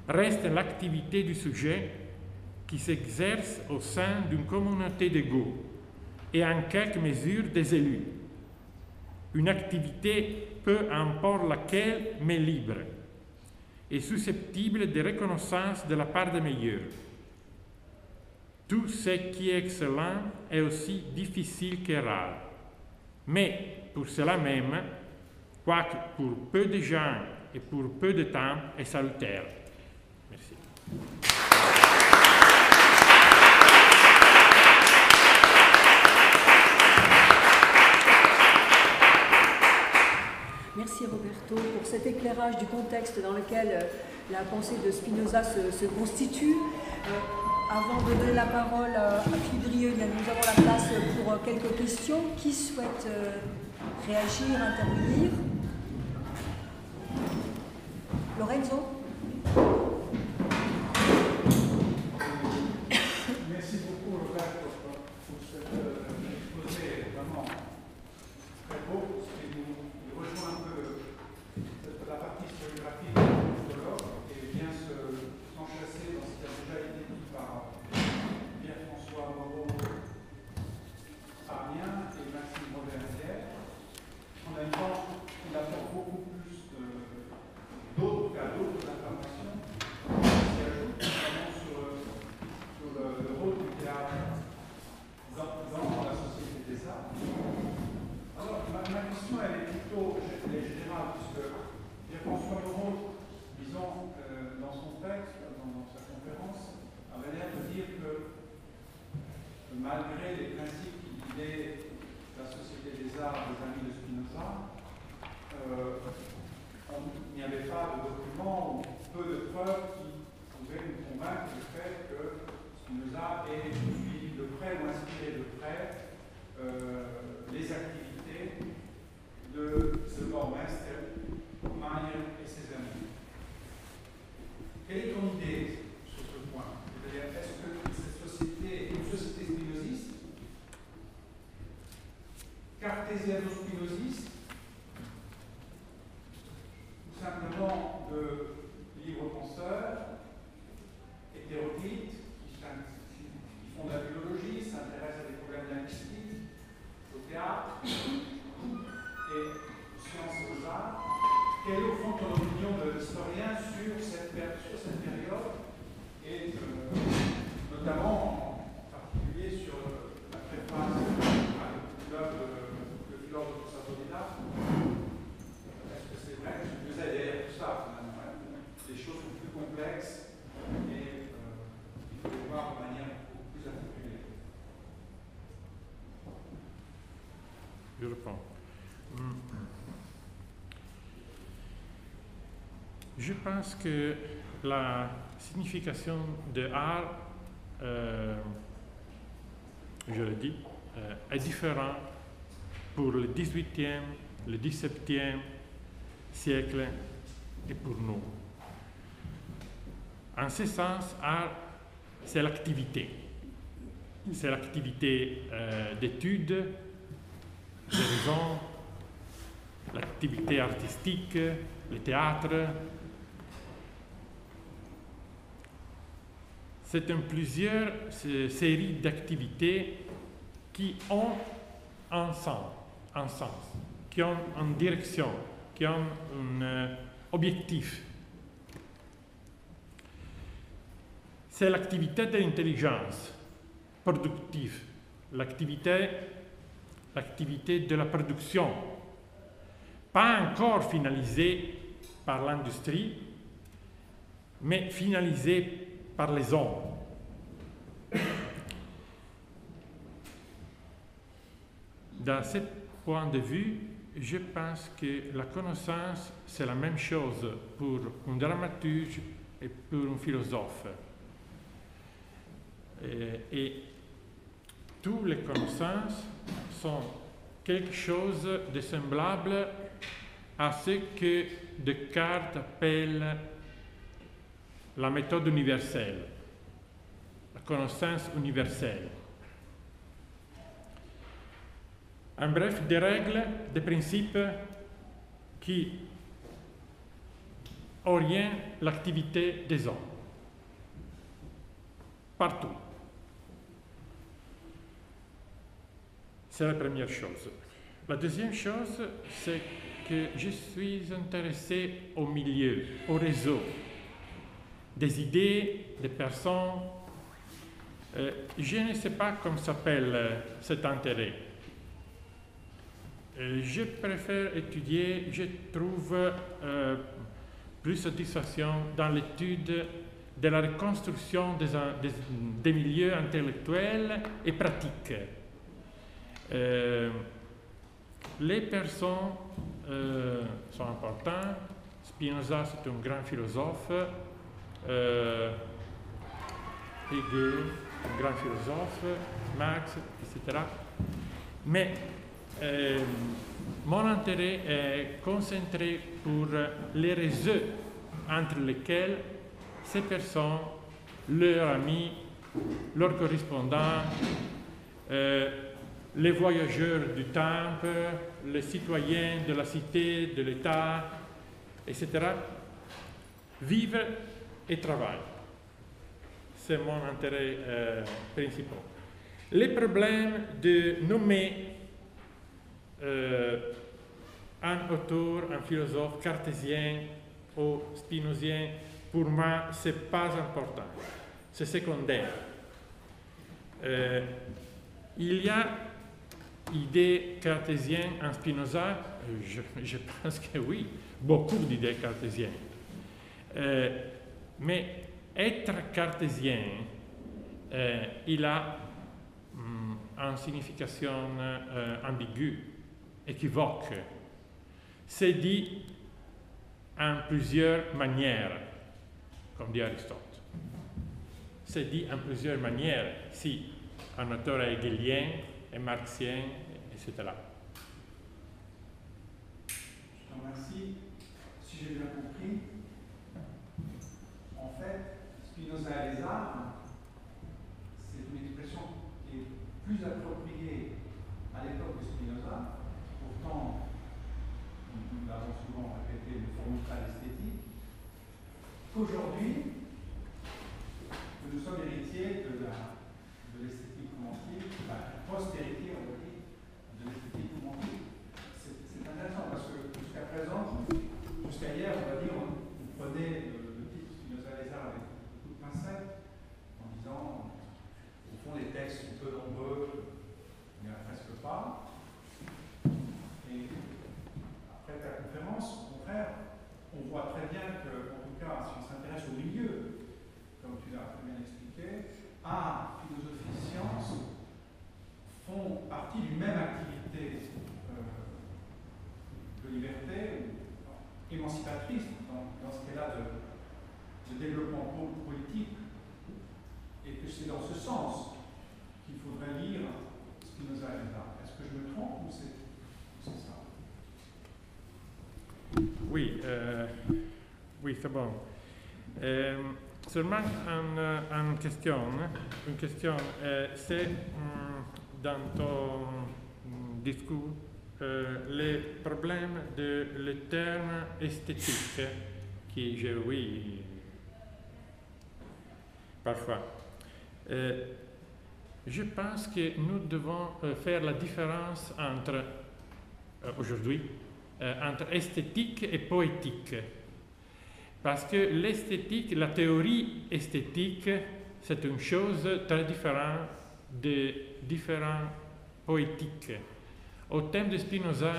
reste l'activité du sujet qui s'exerce au sein d'une communauté d'égaux et en quelque mesure des élus. Une activité peu importe laquelle, mais libre et susceptible de reconnaissance de la part des meilleurs. Tout ce qui est excellent est aussi difficile que rare, mais pour cela même, quoique pour peu de gens et pour peu de temps, est salutaire. Merci. Merci Roberto pour cet éclairage du contexte dans lequel la pensée de Spinoza se constitue. Avant de donner la parole à Philippe Drieux, nous avons la place pour quelques questions. Qui souhaite réagir, intervenir? Lorenzo? Merci beaucoup Roberto pour cet exposé vraiment très beau, qui nous rejoint un peu la partie historiographique du philosophe et vient s'enchasser dans ce qui a déjà été dit par Pierre-François Moreau, Arnien et Maxime Robert-Hier. En même temps, il apporte beaucoup plus d'autres informations qui ajoutent notamment sur le rôle du théâtre dans la société des arts. Alors, ma question, elle est plutôt générale, puisque Pierre-François Moreau, disons, dans son texte, dans sa conférence, avait l'air de dire que malgré les principes qui guidaient la société des arts des amis de Spinoza, il n'y avait pas de documents ou peu de preuves qui pouvaient nous convaincre du fait que Spinoza ait suivi de près ou inspiré de près les activités de ce Baumeister, Mayer et ses amis. Quelle est ton idée sur ce point? C'est-à-dire, est-ce que cette société est une société spinoziste, cartésiano-spinoziste, ou simplement de libres penseurs, hétéroclites, qui font de la biologie, s'intéressent à des problèmes linguistiques, au théâtre et aux sciences et aux arts? Quelle est au fond ton opinion d'historien sur cette période et notamment en particulier sur la préface de le philosophe de Saturninat? Est-ce que c'est vrai que vous avez derrière tout ça finalement, des choses plus complexes et il faut les voir de manière beaucoup plus articulée? Je réponds. Je pense que la signification de art, je le dis, est différente pour le XVIIIe, le XVIIe siècle et pour nous. En ce sens, art, c'est l'activité. C'est l'activité d'étude, de raison, l'activité artistique, le théâtre. C'est en plusieurs séries d'activités qui ont un sens, qui ont une direction, qui ont un objectif. C'est l'activité de l'intelligence productive, l'activité de la production, pas encore finalisée par l'industrie, mais finalisée par les hommes. Dans ce point de vue, je pense que la connaissance, c'est la même chose pour un dramaturge et pour un philosophe. Et toutes les connaissances sont quelque chose de semblable à ce que Descartes appelle la méthode universelle. la connaissance universelle. En bref, des règles, des principes qui orientent l'activité des hommes, partout. C'est la première chose. La deuxième chose, c'est que je suis intéressé au milieu, au réseau, des idées, des personnes. Je ne sais pas comment s'appelle cet intérêt. Je préfère étudier, je trouve plus satisfaction dans l'étude de la reconstruction des milieux intellectuels et pratiques. Les personnes sont importantes. Spinoza, c'est un grand philosophe. Hegel, un grand philosophe. Marx, etc. Mais mon intérêt est concentré pour les réseaux entre lesquels ces personnes, leurs amis, leurs correspondants, les voyageurs du temps, les citoyens de la cité, de l'État, etc., vivent et travaillent. C'est mon intérêt principal. Les problèmes de nommer un auteur, un philosophe cartésien ou spinozien, pour moi, ce n'est pas important. C'est secondaire. Il y a idées cartésiennes en Spinoza, je pense que oui, beaucoup d'idées cartésiennes. Mais être cartésien, il a une signification ambiguë, équivoque. C'est dit en plusieurs manières, comme dit Aristote. C'est dit en plusieurs manières, si un auteur est hegelien, est marxien, etc. Je te remercie. Si j'ai bien compris, en fait, Spinoza et les armes, c'est une expression qui est plus appropriée à l'époque de Spinoza. Pourtant, nous l'avons souvent répété, le formidable esthétique, qu'aujourd'hui, que nous sommes héritiers de l'esthétique romantique, la postérité, on va dire, de l'esthétique romantique. C'est intéressant parce que jusqu'à présent, jusqu'à hier, on va dire, on prenait le titre Spinoza les arts avec beaucoup de pincettes, en disant, au fond, les textes sont peu nombreux, il n'y en a presque pas. Et après ta conférence, au contraire, on voit très bien que, en tout cas, si on s'intéresse au milieu, comme tu l'as très bien expliqué, art, philosophie, sciences font partie d'une même activité de liberté, émancipatrice, dans ce cas-là de développement politique, et que c'est dans ce sens qu'il faudrait lire Spinoza et les arts. Est-ce que je me trompe ou c'est ça? Oui, oui, c'est bon. Seulement une question, c'est dans ton discours les problèmes de le terme esthétique qui je oui parfois. Je pense que nous devons faire la différence entre aujourd'hui entre esthétique et poétique. Parce que l'esthétique, la théorie esthétique, c'est une chose très différente de différents poétiques. Au thème de Spinoza,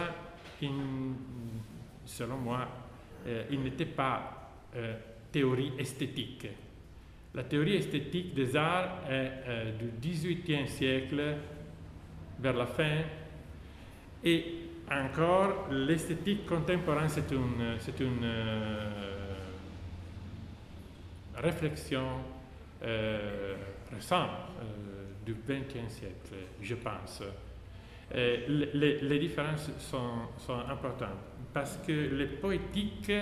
selon moi, il n'était pas théorie esthétique. La théorie esthétique des arts est du XVIIIe siècle vers la fin, et encore l'esthétique contemporaine, c'est une réflexion récente du XXe siècle, je pense. Les différences sont importantes parce que les poétiques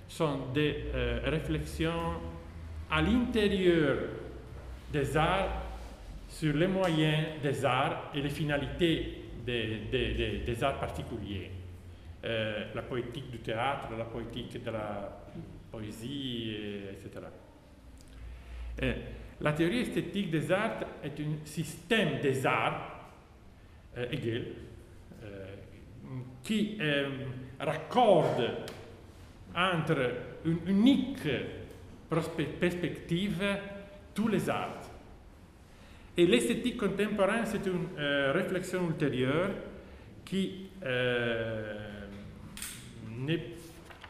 sont des réflexions à l'intérieur des arts sur les moyens des arts et les finalités des arts particuliers. La poétique du théâtre, la poétique de la poésie, etc. La théorie esthétique des arts est un système des arts, Hegel, qui raccorde entre une unique perspective tous les arts. Et l'esthétique contemporaine, c'est une réflexion ultérieure qui ne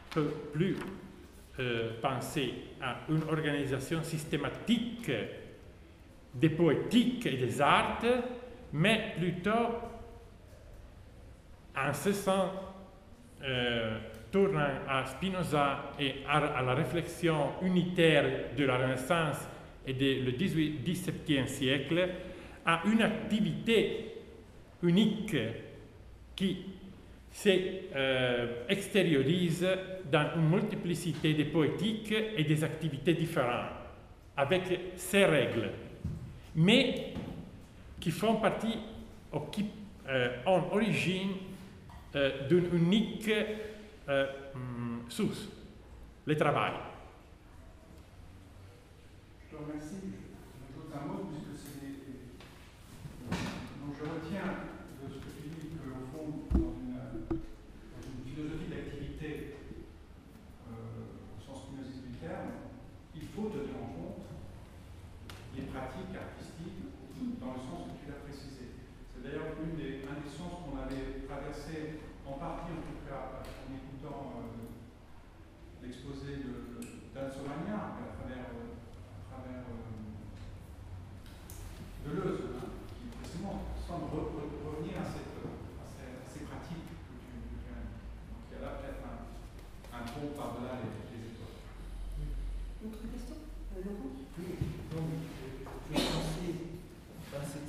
peut plus penser à une organisation systématique des poétiques et des arts, mais plutôt en ce sens tournant à Spinoza et à la réflexion unitaire de la Renaissance et du XVIIe siècle, à une activité unique qui s'extériorise dans une multiplicité de poétiques et des activités différentes, avec ses règles, mais qui font partie ou qui ont origine d'une unique source, le travail. Je te remercie. J'ajoute un mot, puisque c'est donc je retiens de ce que tu dis qu'au fond, dans une philosophie d'activité au sens spinoziste du terme, il faut tenir en compte les pratiques artistiques dans le sens que tu l'as précisé. C'est d'ailleurs un des sens qu'on avait traversé en partie, en tout cas, en écoutant l'exposé d'Alonso Magna à travers Deleuze, qui précisément semble revenir à ces pratiques que tu as. Donc il y a là peut-être un pont par-delà les époques. Autre question, Laurent? Oui, je pensais,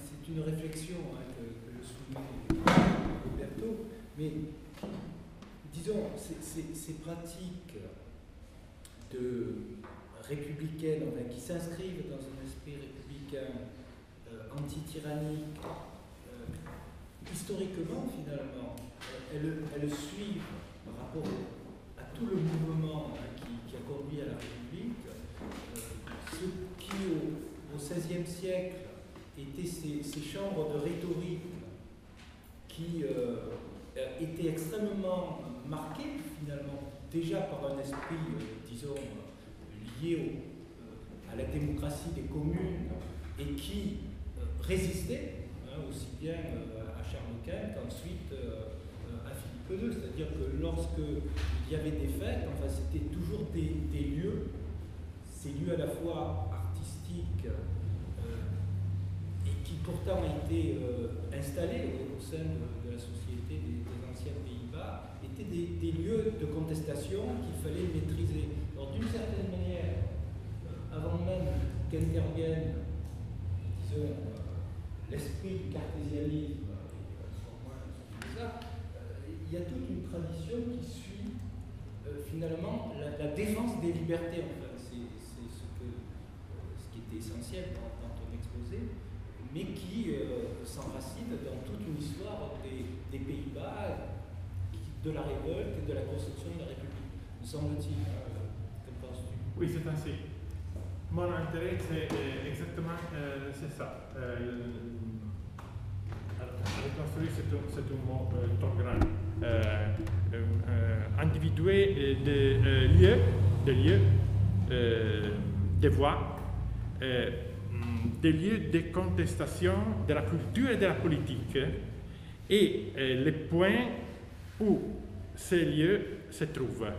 c'est une réflexion que je soulignais Roberto, mais disons, ces pratiques républicaines, qui s'inscrivent dans un esprit républicain anti-tyrannique, historiquement finalement, elles suivent par rapport à tout le mouvement qui a conduit à la République, ce qui au XVIe siècle étaient ces chambres de rhétorique qui étaient extrêmement marquées finalement déjà par un esprit, disons, lié à la démocratie des communes et qui résistait aussi bien à Charles Quint qu'ensuite à Philippe II. C'est-à-dire que lorsqu'il y avait des fêtes, c'était toujours des lieux, ces lieux à la fois artistiques et qui pourtant étaient installés au sein de la société des anciens Pays-Bas, étaient des lieux de contestation qu'il fallait maîtriser. Alors d'une certaine manière, avant même qu'intervienne, disons, l'esprit du cartésianisme, il y a toute une tradition qui suit finalement la défense des libertés. Enfin, c'est ce qui était essentiel dans ton exposé, mais qui s'enracine dans toute une histoire des Pays-Bas, de la révolte et de la construction de la République, me semble-t-il. Que penses-tu? Oui, c'est ainsi. Mon intérêt, c'est exactement c'est ça. Reconstruire, c'est un mot trop grand. Individuer des lieux, des voies, des lieux de contestation de la culture et de la politique, et les points où ces lieux se trouvent.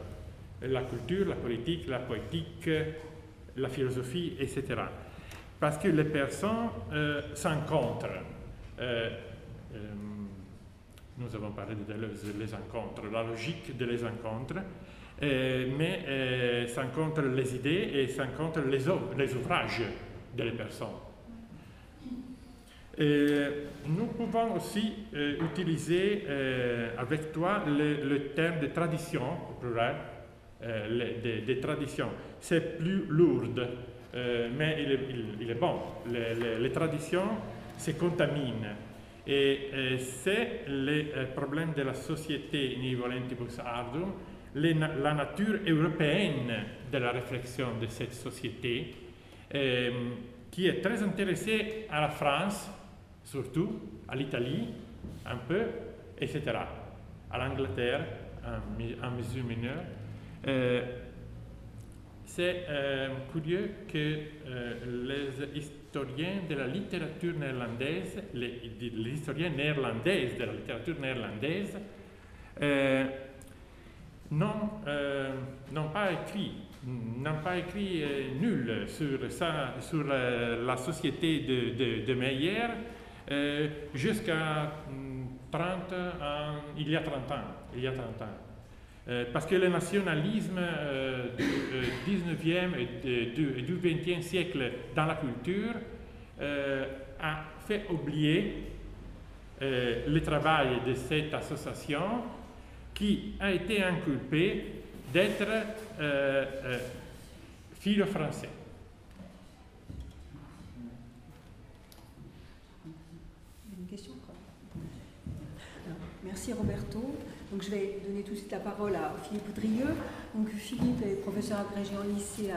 La culture, la politique, la poétique, la philosophie, etc. Parce que les personnes s'encontrent. Nous avons parlé de Deleuze, les rencontres, la logique de les rencontres, mais s'encontrent les idées et s'encontrent les ouvrages des personnes. Nous pouvons aussi utiliser avec toi le terme de tradition, au plural, des traditions. C'est plus lourd mais il est bon. Les traditions se contaminent. Et c'est le problème de la société Ni volentibus ardum, la nature européenne de la réflexion de cette société, qui est très intéressée à la France, surtout, à l'Italie, un peu, etc., à l'Angleterre, en mesure mineure. C'est curieux que les historiens de la littérature néerlandaise, les historiens néerlandaises de la littérature néerlandaise, n'ont pas écrit nul sur la société de Meyer jusqu'à il y a 30 ans. Parce que le nationalisme du 19e et du 20e siècle dans la culture a fait oublier le travail de cette association qui a été inculpée d'être philo-français. Une question? Merci Roberto. Donc, je vais donner tout de suite la parole à Philippe Drieux. Donc, Philippe est professeur agrégé en lycée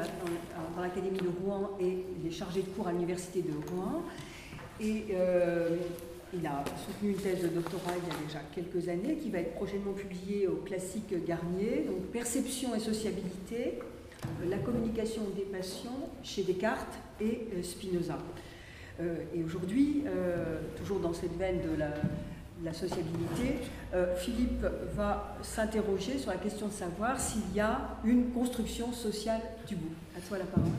dans l'Académie de Rouen et il est chargé de cours à l'Université de Rouen. Et il a soutenu une thèse de doctorat il y a déjà quelques années qui va être prochainement publiée au Classique Garnier. Donc, Perception et sociabilité, la communication des passions chez Descartes et Spinoza. Et aujourd'hui, toujours dans cette veine de la sociabilité, Philippe va s'interroger sur la question de savoir s'il y a une construction sociale du beau. À toi la parole.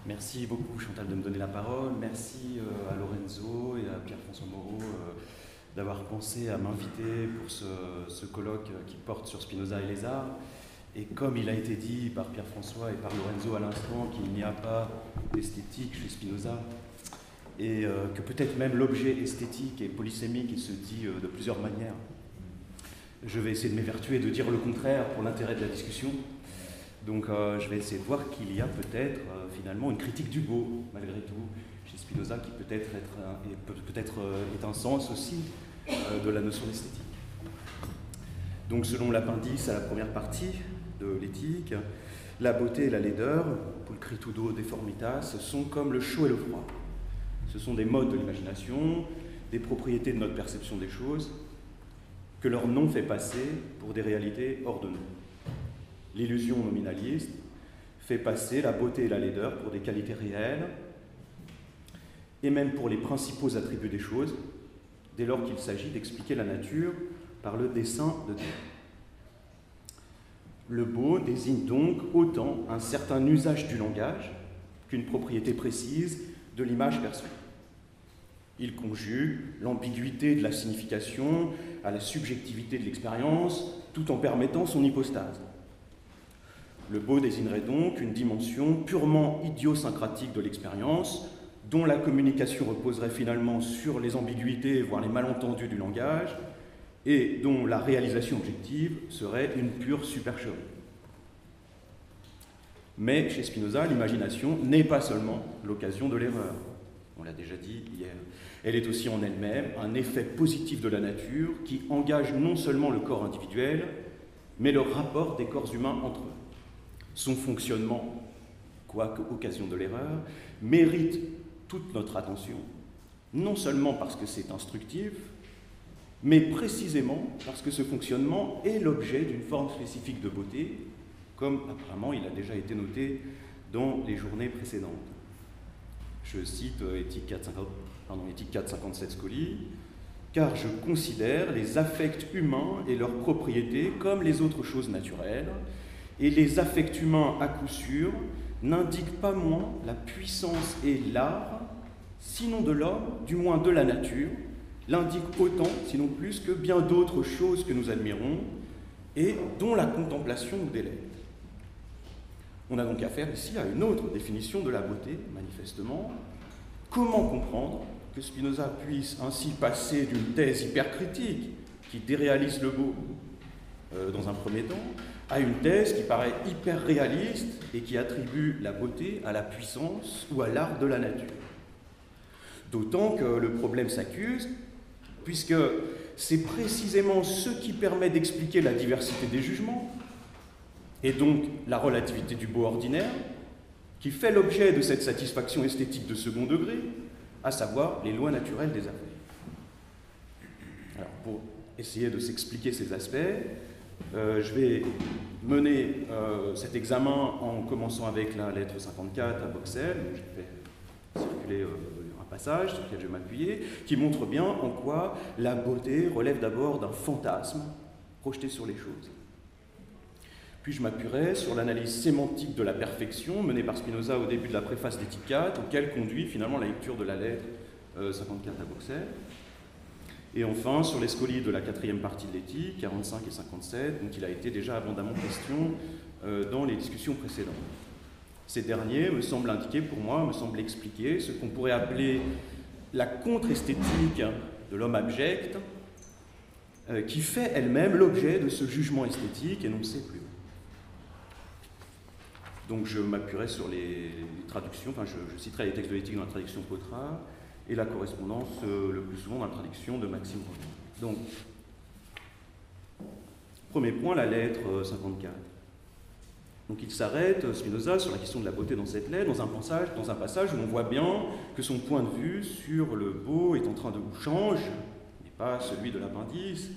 Merci beaucoup Chantal de me donner la parole. Merci à Lorenzo et à Pierre-François Moreau d'avoir pensé à m'inviter pour ce colloque qui porte sur Spinoza et les arts. Et comme il a été dit par Pierre-François et par Lorenzo à l'instant qu'il n'y a pas d'esthétique chez Spinoza, et que peut-être même l'objet esthétique et polysémique, il se dit de plusieurs manières. Je vais essayer de m'évertuer et de dire le contraire pour l'intérêt de la discussion. Donc je vais essayer de voir qu'il y a peut-être finalement une critique du beau, malgré tout, chez Spinoza, qui peut-être est un sens aussi de la notion d'esthétique. Donc selon l'appendice à la première partie de l'éthique, la beauté et la laideur, pulchritudo deformitas, sont comme le chaud et le froid. Ce sont des modes de l'imagination, des propriétés de notre perception des choses, que leur nom fait passer pour des réalités hors de nous. L'illusion nominaliste fait passer la beauté et la laideur pour des qualités réelles, et même pour les principaux attributs des choses, dès lors qu'il s'agit d'expliquer la nature par le dessein de Dieu. Le beau désigne donc autant un certain usage du langage qu'une propriété précise de l'image perçue. Il conjugue l'ambiguïté de la signification à la subjectivité de l'expérience, tout en permettant son hypostase. Le beau désignerait donc une dimension purement idiosyncratique de l'expérience, dont la communication reposerait finalement sur les ambiguïtés, voire les malentendus du langage, et dont la réalisation objective serait une pure supercherie. Mais chez Spinoza, l'imagination n'est pas seulement l'occasion de l'erreur. On l'a déjà dit hier. Elle est aussi en elle-même un effet positif de la nature qui engage non seulement le corps individuel, mais le rapport des corps humains entre eux. Son fonctionnement, quoique occasion de l'erreur, mérite toute notre attention, non seulement parce que c'est instructif, mais précisément parce que ce fonctionnement est l'objet d'une forme spécifique de beauté, comme apparemment il a déjà été noté dans les journées précédentes. Je cite Éthique 457 Scoli, « Car je considère les affects humains et leurs propriétés comme les autres choses naturelles, et les affects humains, à coup sûr, n'indiquent pas moins la puissance et l'art, sinon de l'homme, du moins de la nature, l'indiquent autant, sinon plus, que bien d'autres choses que nous admirons, et dont la contemplation nous délecte. » On a donc affaire ici à une autre définition de la beauté, manifestement. Comment comprendre que Spinoza puisse ainsi passer d'une thèse hypercritique qui déréalise le beau dans un premier temps, à une thèse qui paraît hyper réaliste et qui attribue la beauté à la puissance ou à l'art de la nature. D'autant que le problème s'accuse, puisque c'est précisément ce qui permet d'expliquer la diversité des jugements, et donc la relativité du beau ordinaire, qui fait l'objet de cette satisfaction esthétique de second degré, à savoir les lois naturelles des affaires. Alors, pour essayer de s'expliquer ces aspects, je vais mener cet examen en commençant avec la lettre 54 à Boxel. Je vais circuler un passage sur lequel je vais m'appuyer, qui montre bien en quoi la beauté relève d'abord d'un fantasme projeté sur les choses. Puis je m'appuierai sur l'analyse sémantique de la perfection menée par Spinoza au début de la préface d'Éthique 4, auquel conduit finalement la lecture de la lettre 54 à Boxel. Et enfin, sur les scolies de la quatrième partie de l'éthique, 45 et 57, dont il a été déjà abondamment question dans les discussions précédentes. Ces derniers me semblent indiquer, pour moi, me semblent expliquer ce qu'on pourrait appeler la contre-esthétique de l'homme abject, qui fait elle-même l'objet de ce jugement esthétique énoncé plus haut. Donc je m'appuierai sur les traductions, enfin je citerai les textes de l'éthique dans la traduction Potrard, et la correspondance le plus souvent dans la traduction de Maxime Roland. Donc, premier point, la lettre 54. Donc il s'arrête, Spinoza, sur la question de la beauté dans cette lettre, dans un passage où on voit bien que son point de vue sur le beau est en train de changer, mais pas celui de l'appendice,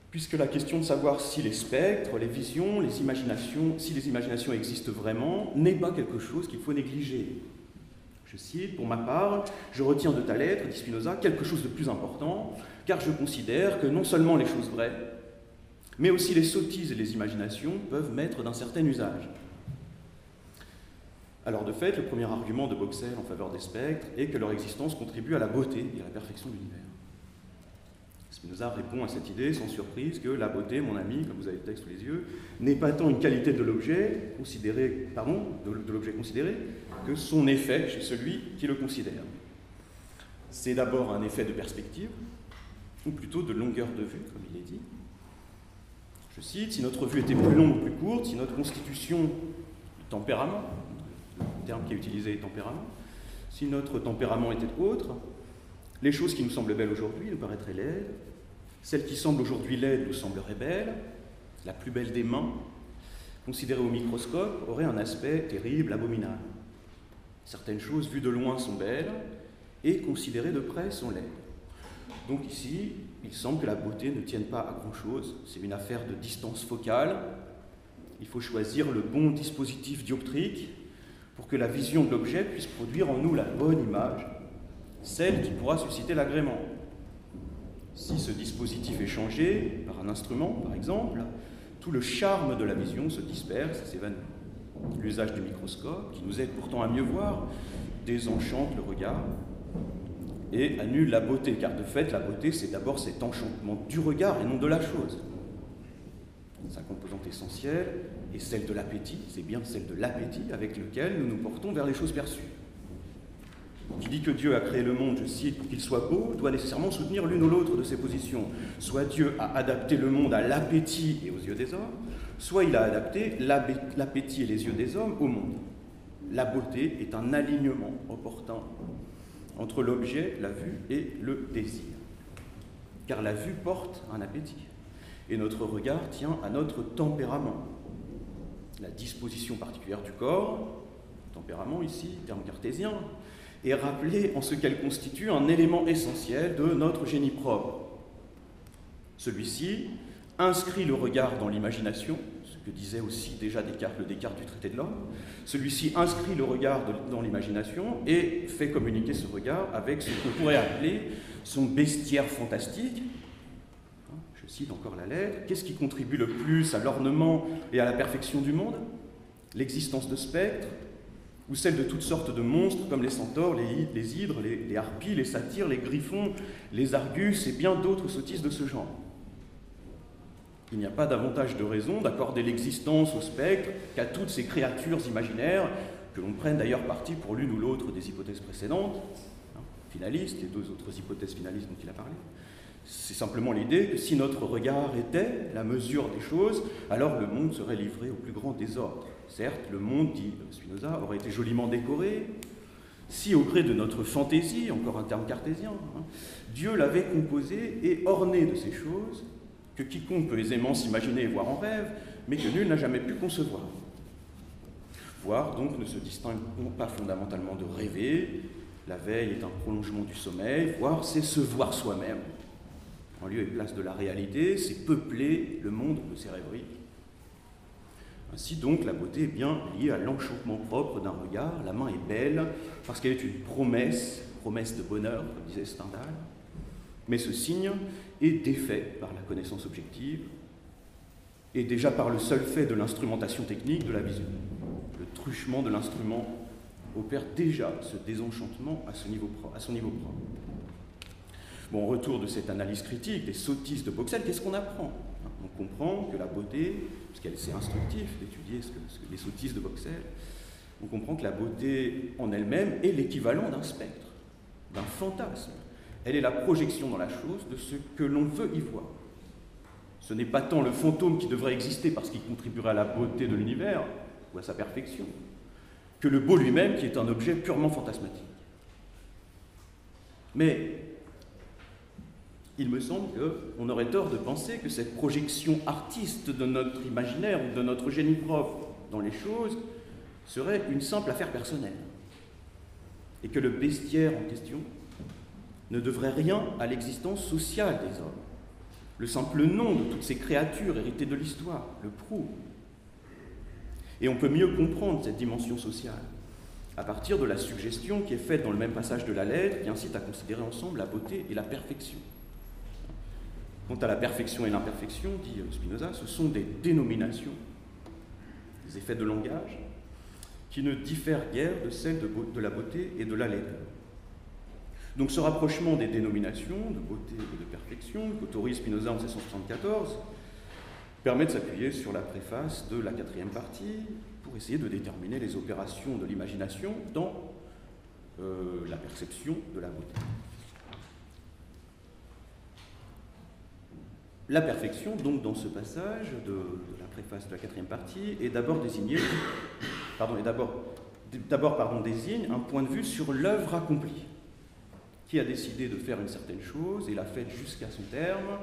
puisque la question de savoir si les spectres, les visions, les imaginations, si les imaginations existent vraiment, n'est pas quelque chose qu'il faut négliger. Je cite, « Pour ma part, je retiens de ta lettre, dit Spinoza, quelque chose de plus important, car je considère que non seulement les choses vraies, mais aussi les sottises et les imaginations peuvent m'être d'un certain usage. » Alors de fait, le premier argument de Boxel en faveur des spectres est que leur existence contribue à la beauté et à la perfection de l'univers. Spinoza répond à cette idée sans surprise que la beauté, mon ami, comme vous avez le texte sous les yeux, n'est pas tant une qualité de l'objet considéré, que son effet chez celui qui le considère. C'est d'abord un effet de perspective, ou plutôt de longueur de vue, comme il est dit. Je cite, « Si notre vue était plus longue ou plus courte, si notre constitution, tempérament, le terme qui est utilisé est tempérament, si notre tempérament était autre, les choses qui nous semblent belles aujourd'hui nous paraîtraient laides, celles qui semblent aujourd'hui laides nous sembleraient belles, la plus belle des mains, considérée au microscope, aurait un aspect terrible, abominable. Certaines choses vues de loin sont belles et considérées de près sont laides. » Donc ici, il semble que la beauté ne tienne pas à grand-chose, c'est une affaire de distance focale. Il faut choisir le bon dispositif dioptrique pour que la vision de l'objet puisse produire en nous la bonne image, celle qui pourra susciter l'agrément. Si ce dispositif est changé par un instrument, par exemple, tout le charme de la vision se disperse et s'évanouit. L'usage du microscope, qui nous aide pourtant à mieux voir, désenchante le regard et annule la beauté, car de fait, la beauté, c'est d'abord cet enchantement du regard et non de la chose. Sa composante essentielle est celle de l'appétit, c'est bien celle de l'appétit avec lequel nous nous portons vers les choses perçues. Qui dit que Dieu a créé le monde, je cite, pour qu'il soit beau, doit nécessairement soutenir l'une ou l'autre de ces positions. Soit Dieu a adapté le monde à l'appétit et aux yeux des hommes, soit il a adapté l'appétit et les yeux des hommes au monde. La beauté est un alignement opportun entre l'objet, la vue et le désir. Car la vue porte un appétit, et notre regard tient à notre tempérament. La disposition particulière du corps, tempérament ici, terme cartésien, est rappelée en ce qu'elle constitue un élément essentiel de notre génie propre. Celui-ci inscrit le regard dans l'imagination, ce que disait aussi déjà Descartes, le Descartes du traité de l'homme. Celui-ci inscrit le regard dans l'imagination et fait communiquer ce regard avec ce qu'on pourrait appeler son bestiaire fantastique. Je cite encore la lettre. Qu'est-ce qui contribue le plus à l'ornement et à la perfection du monde? L'existence de spectres, ou celle de toutes sortes de monstres comme les centaures, les hydres, les harpies, les satyres, les griffons, les argus et bien d'autres sottises de ce genre. Il n'y a pas davantage de raison d'accorder l'existence aux spectres qu'à toutes ces créatures imaginaires, que l'on prenne d'ailleurs parti pour l'une ou l'autre des hypothèses précédentes, finalistes, les deux autres hypothèses finalistes dont il a parlé. C'est simplement l'idée que si notre regard était la mesure des choses, alors le monde serait livré au plus grand désordre. Certes, le monde, dit Spinoza, aurait été joliment décoré si, au gré de notre fantaisie, encore un terme cartésien, Dieu l'avait composé et orné de ces choses que quiconque peut aisément s'imaginer et voir en rêve, mais que nul n'a jamais pu concevoir. Voir, donc, ne se distingue pas fondamentalement de rêver. La veille est un prolongement du sommeil. Voir, c'est se voir soi-même. En lieu et place de la réalité, c'est peupler le monde de ses rêveries. Ainsi donc, la beauté est bien liée à l'enchantement propre d'un regard. La main est belle parce qu'elle est une promesse de bonheur, comme disait Stendhal. Mais ce signe est défait par la connaissance objective et déjà par le seul fait de l'instrumentation technique de la vision. Le truchement de l'instrument opère déjà ce désenchantement à son niveau propre. Bon, en retour de cette analyse critique des sottises de Boxel, qu'est-ce qu'on apprend? On comprend que la beauté, parce que c'est instructif d'étudier les sottises de Boxel, on comprend que la beauté en elle-même est l'équivalent d'un spectre, d'un fantasme. Elle est la projection dans la chose de ce que l'on veut y voir. Ce n'est pas tant le fantôme qui devrait exister parce qu'il contribuerait à la beauté de l'univers ou à sa perfection, que le beau lui-même qui est un objet purement fantasmatique. Mais il me semble qu'on aurait tort de penser que cette projection artiste de notre imaginaire ou de notre génie propre dans les choses serait une simple affaire personnelle, et que le bestiaire en question ne devrait rien à l'existence sociale des hommes. Le simple nom de toutes ces créatures héritées de l'histoire le prouve. Et on peut mieux comprendre cette dimension sociale à partir de la suggestion qui est faite dans le même passage de la lettre, qui incite à considérer ensemble la beauté et la perfection. Quant à la perfection et l'imperfection, dit Spinoza, ce sont des dénominations, des effets de langage, qui ne diffèrent guère de celles de la beauté et de la laideur. Donc ce rapprochement des dénominations, de beauté et de perfection, qu'autorise Spinoza en 1674, permet de s'appuyer sur la préface de la 4e partie pour essayer de déterminer les opérations de l'imagination dans la perception de la beauté. La perfection, donc, dans ce passage de la préface de la 4e partie, est d'abord désigne un point de vue sur l'œuvre accomplie. Qui a décidé de faire une certaine chose et l'a faite jusqu'à son terme.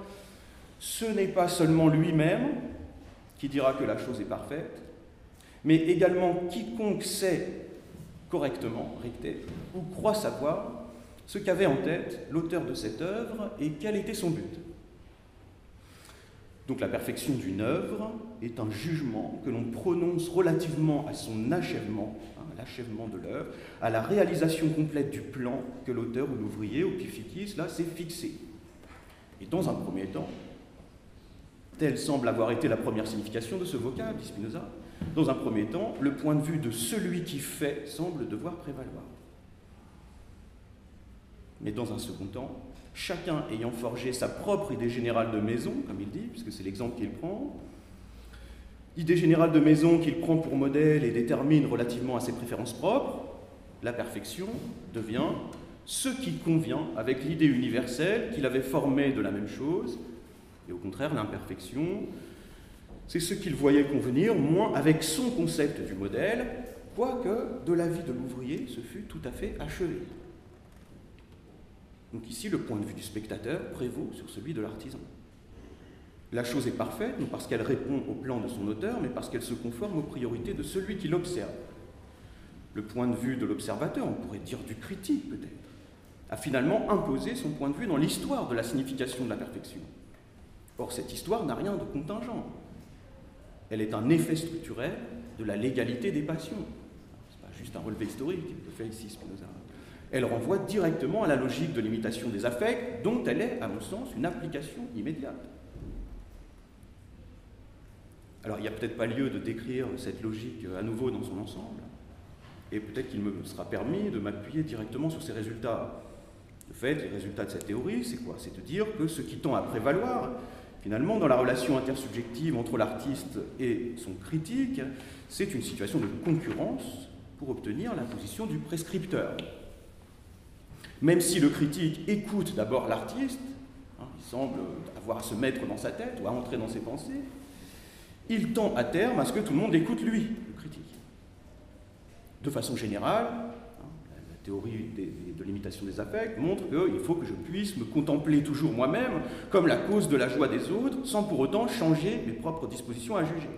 Ce n'est pas seulement lui-même qui dira que la chose est parfaite, mais également quiconque sait correctement, recte, ou croit savoir ce qu'avait en tête l'auteur de cette œuvre et quel était son but. Donc la perfection d'une œuvre est un jugement que l'on prononce relativement à son achèvement, l'achèvement de l'œuvre, à la réalisation complète du plan que l'auteur ou l'ouvrier, ou pificis, là, s'est fixé. Et dans un premier temps, telle semble avoir été la première signification de ce vocable, dit Spinoza, dans un premier temps, le point de vue de celui qui fait semble devoir prévaloir. Mais dans un second temps, chacun ayant forgé sa propre idée générale de maison, comme il dit, puisque c'est l'exemple qu'il prend, idée générale de maison qu'il prend pour modèle et détermine relativement à ses préférences propres, la perfection devient ce qui convient avec l'idée universelle qu'il avait formée de la même chose, et au contraire, l'imperfection, c'est ce qu'il voyait convenir, moins avec son concept du modèle, quoique de l'avis de l'ouvrier, ce fut tout à fait achevé. Donc ici, le point de vue du spectateur prévaut sur celui de l'artisan. La chose est parfaite, non parce qu'elle répond au plan de son auteur, mais parce qu'elle se conforme aux priorités de celui qui l'observe. Le point de vue de l'observateur, on pourrait dire du critique peut-être, a finalement imposé son point de vue dans l'histoire de la signification de la perfection. Or, cette histoire n'a rien de contingent. Elle est un effet structurel de la légalité des passions. Ce n'est pas juste un relevé historique que fait ici Spinoza. Elle renvoie directement à la logique de l'imitation des affects, dont elle est, à mon sens, une application immédiate. Alors, il n'y a peut-être pas lieu de décrire cette logique à nouveau dans son ensemble, et peut-être qu'il me sera permis de m'appuyer directement sur ces résultats. De fait, les résultats de cette théorie, c'est quoi? C'est de dire que ce qui tend à prévaloir, finalement, dans la relation intersubjective entre l'artiste et son critique, c'est une situation de concurrence pour obtenir la position du prescripteur. Même si le critique écoute d'abord l'artiste, il semble avoir à se mettre dans sa tête ou à entrer dans ses pensées, il tend à terme à ce que tout le monde écoute lui, le critique. De façon générale, la théorie de l'imitation des affects montre qu'il faut que je puisse me contempler toujours moi-même comme la cause de la joie des autres, sans pour autant changer mes propres dispositions à juger.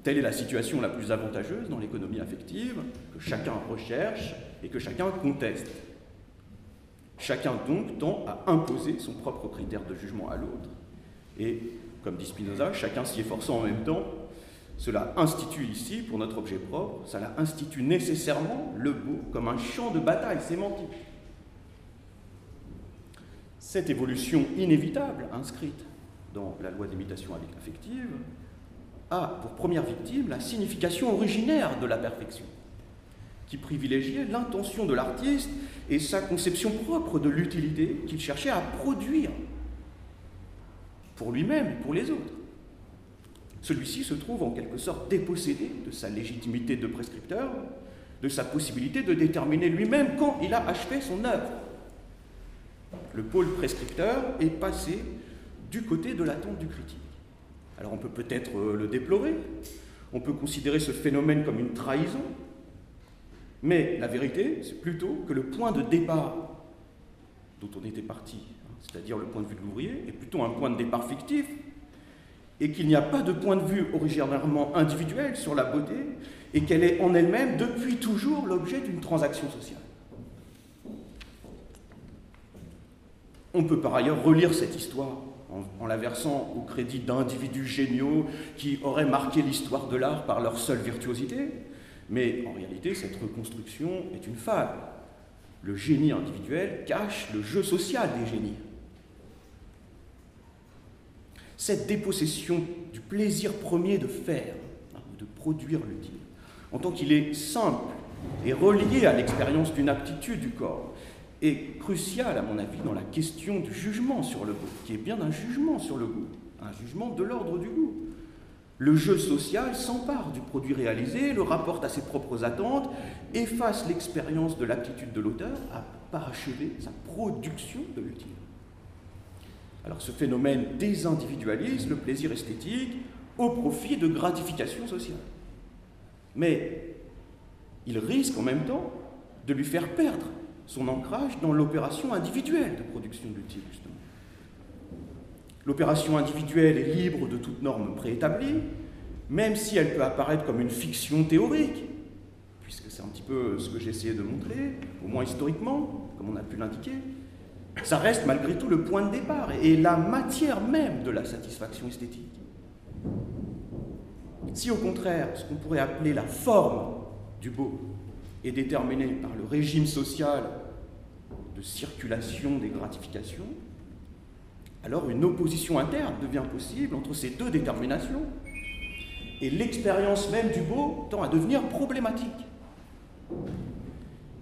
Telle est la situation la plus avantageuse dans l'économie affective, que chacun recherche et que chacun conteste. Chacun donc tend à imposer son propre critère de jugement à l'autre. Et, comme dit Spinoza, chacun s'y efforçant en même temps, cela institue ici, pour notre objet propre, cela institue nécessairement le beau comme un champ de bataille sémantique. Cette évolution inévitable, inscrite dans la loi d'imitation affective, a pour première victime la signification originaire de la perfection, qui privilégiait l'intention de l'artiste et sa conception propre de l'utilité qu'il cherchait à produire pour lui-même et pour les autres. Celui-ci se trouve en quelque sorte dépossédé de sa légitimité de prescripteur, de sa possibilité de déterminer lui-même quand il a achevé son œuvre. Le pôle prescripteur est passé du côté de l'attente du critique. Alors on peut peut-être le déplorer, on peut considérer ce phénomène comme une trahison, mais la vérité, c'est plutôt que le point de départ dont on était parti, c'est-à-dire le point de vue de l'ouvrier, est plutôt un point de départ fictif, et qu'il n'y a pas de point de vue originairement individuel sur la beauté, et qu'elle est en elle-même depuis toujours l'objet d'une transaction sociale. On peut par ailleurs relire cette histoire en la versant au crédit d'individus géniaux qui auraient marqué l'histoire de l'art par leur seule virtuosité, mais en réalité, cette reconstruction est une fable. Le génie individuel cache le jeu social des génies. Cette dépossession du plaisir premier de faire, de produire l'utile, en tant qu'il est simple et relié à l'expérience d'une aptitude du corps, est crucial, à mon avis, dans la question du jugement sur le goût, qui est bien un jugement sur le goût, un jugement de l'ordre du goût. Le jeu social s'empare du produit réalisé, le rapporte à ses propres attentes, efface l'expérience de l'aptitude de l'auteur à parachever sa production de l'utile. Alors ce phénomène désindividualise le plaisir esthétique au profit de gratification sociale. Mais il risque en même temps de lui faire perdre son ancrage dans l'opération individuelle de production de l'utile, justement. L'opération individuelle est libre de toute norme préétablie, même si elle peut apparaître comme une fiction théorique, puisque c'est un petit peu ce que j'ai essayé de montrer, au moins historiquement, comme on a pu l'indiquer. Ça reste malgré tout le point de départ et la matière même de la satisfaction esthétique. Si au contraire, ce qu'on pourrait appeler la forme du beau est déterminée par le régime social de circulation des gratifications, alors une opposition interne devient possible entre ces deux déterminations et l'expérience même du beau tend à devenir problématique.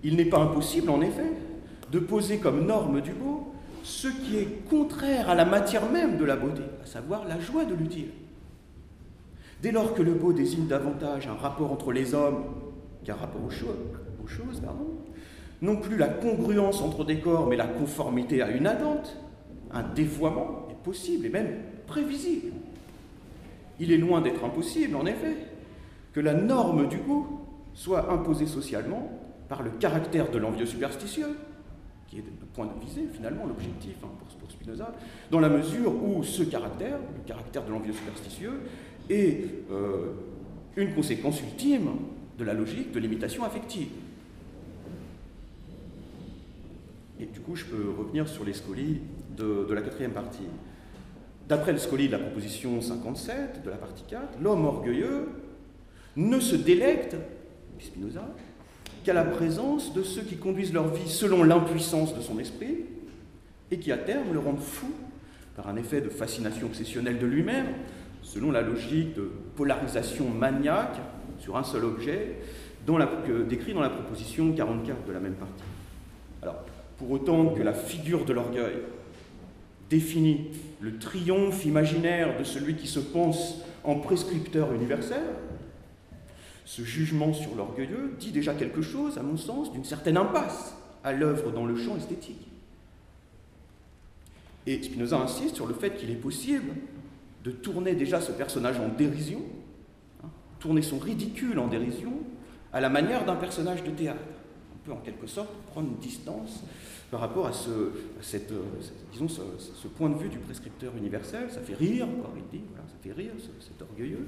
Il n'est pas impossible, en effet, de poser comme norme du beau ce qui est contraire à la matière même de la beauté, à savoir la joie de l'utile. Dès lors que le beau désigne davantage un rapport entre les hommes qu'un rapport aux choses, non plus la congruence entre des corps, mais la conformité à une attente, un dévoiement est possible et même prévisible. Il est loin d'être impossible, en effet, que la norme du goût soit imposée socialement par le caractère de l'envieux superstitieux, qui est le point de visée, finalement, l'objectif pour Spinoza, dans la mesure où ce caractère, le caractère de l'envieux superstitieux, est une conséquence ultime de la logique de l'imitation affective. Et du coup, je peux revenir sur les scolies de la quatrième partie. D'après le scoli de la proposition 57, de la partie 4, l'homme orgueilleux ne se délecte, dit Spinoza, qu'à la présence de ceux qui conduisent leur vie selon l'impuissance de son esprit et qui, à terme, le rendent fou par un effet de fascination obsessionnelle de lui-même, selon la logique de polarisation maniaque sur un seul objet, décrit dans la proposition 44 de la même partie. Alors, pour autant que la figure de l'orgueil définit le triomphe imaginaire de celui qui se pense en prescripteur universel, ce jugement sur l'orgueilleux dit déjà quelque chose, à mon sens, d'une certaine impasse à l'œuvre dans le champ esthétique. Et Spinoza insiste sur le fait qu'il est possible de tourner déjà ce personnage en dérision, tourner son ridicule en dérision, à la manière d'un personnage de théâtre. On peut en quelque sorte prendre une distance par rapport à ce point de vue du prescripteur universel. Ça fait rire, quoi, il dit, voilà, ça fait rire, c'est orgueilleux.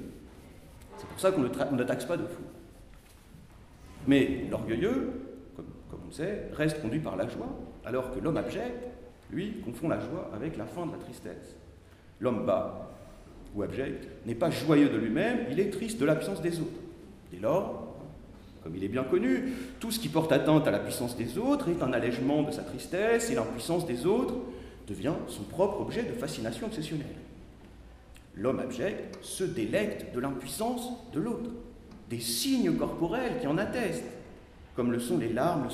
C'est pour ça qu'on ne taxe pas de fou. Mais l'orgueilleux, comme on le sait, reste conduit par la joie, alors que l'homme abject, lui, confond la joie avec la fin de la tristesse. L'homme bas ou abject n'est pas joyeux de lui-même, il est triste de l'absence des autres. Dès lors, comme il est bien connu, tout ce qui porte atteinte à la puissance des autres est un allègement de sa tristesse, et l'impuissance des autres devient son propre objet de fascination obsessionnelle. L'homme abject se délecte de l'impuissance de l'autre, des signes corporels qui en attestent, comme le sont les larmes,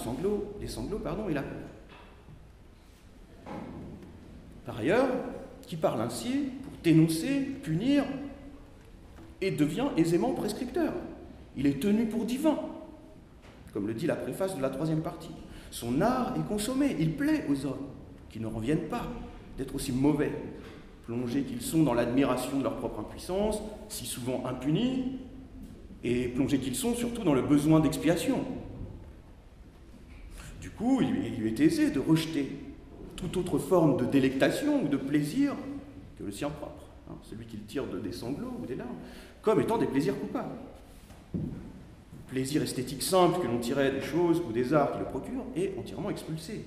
les sanglots et la peur. Par ailleurs, qui parle ainsi pour dénoncer, punir, et devient aisément prescripteur. Il est tenu pour divin, comme le dit la préface de la 3e partie. Son art est consommé, il plaît aux hommes, qui ne reviennent pas d'être aussi mauvais, plongés qu'ils sont dans l'admiration de leur propre impuissance, si souvent impunis, et plongés qu'ils sont surtout dans le besoin d'expiation. Du coup, il lui est aisé de rejeter toute autre forme de délectation ou de plaisir que le sien propre, celui qu'il tire des sanglots ou des larmes, comme étant des plaisirs coupables. Le plaisir esthétique simple que l'on tirait des choses ou des arts qui le procurent est entièrement expulsé.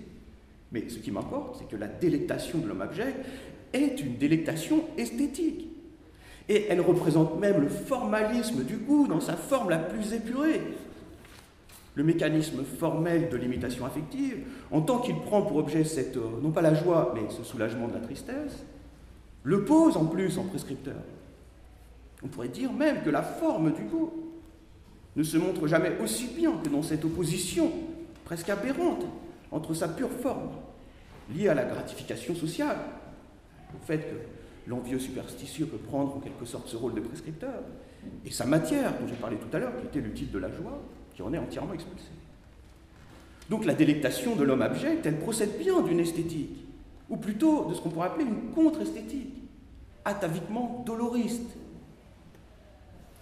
Mais ce qui m'importe, c'est que la délectation de l'homme abject est une délectation esthétique. Et elle représente même le formalisme du goût dans sa forme la plus épurée. Le mécanisme formel de l'imitation affective, en tant qu'il prend pour objet non pas la joie, mais ce soulagement de la tristesse, le pose en plus en prescripteur. On pourrait dire même que la forme du goût ne se montre jamais aussi bien que dans cette opposition presque aberrante entre sa pure forme, liée à la gratification sociale, au fait que l'envieux superstitieux peut prendre en quelque sorte ce rôle de prescripteur, et sa matière, dont j'ai parlé tout à l'heure, qui était l'utile de la joie, qui en est entièrement expulsée. Donc la délectation de l'homme abject, elle procède bien d'une esthétique, ou plutôt de ce qu'on pourrait appeler une contre-esthétique, ataviquement doloriste.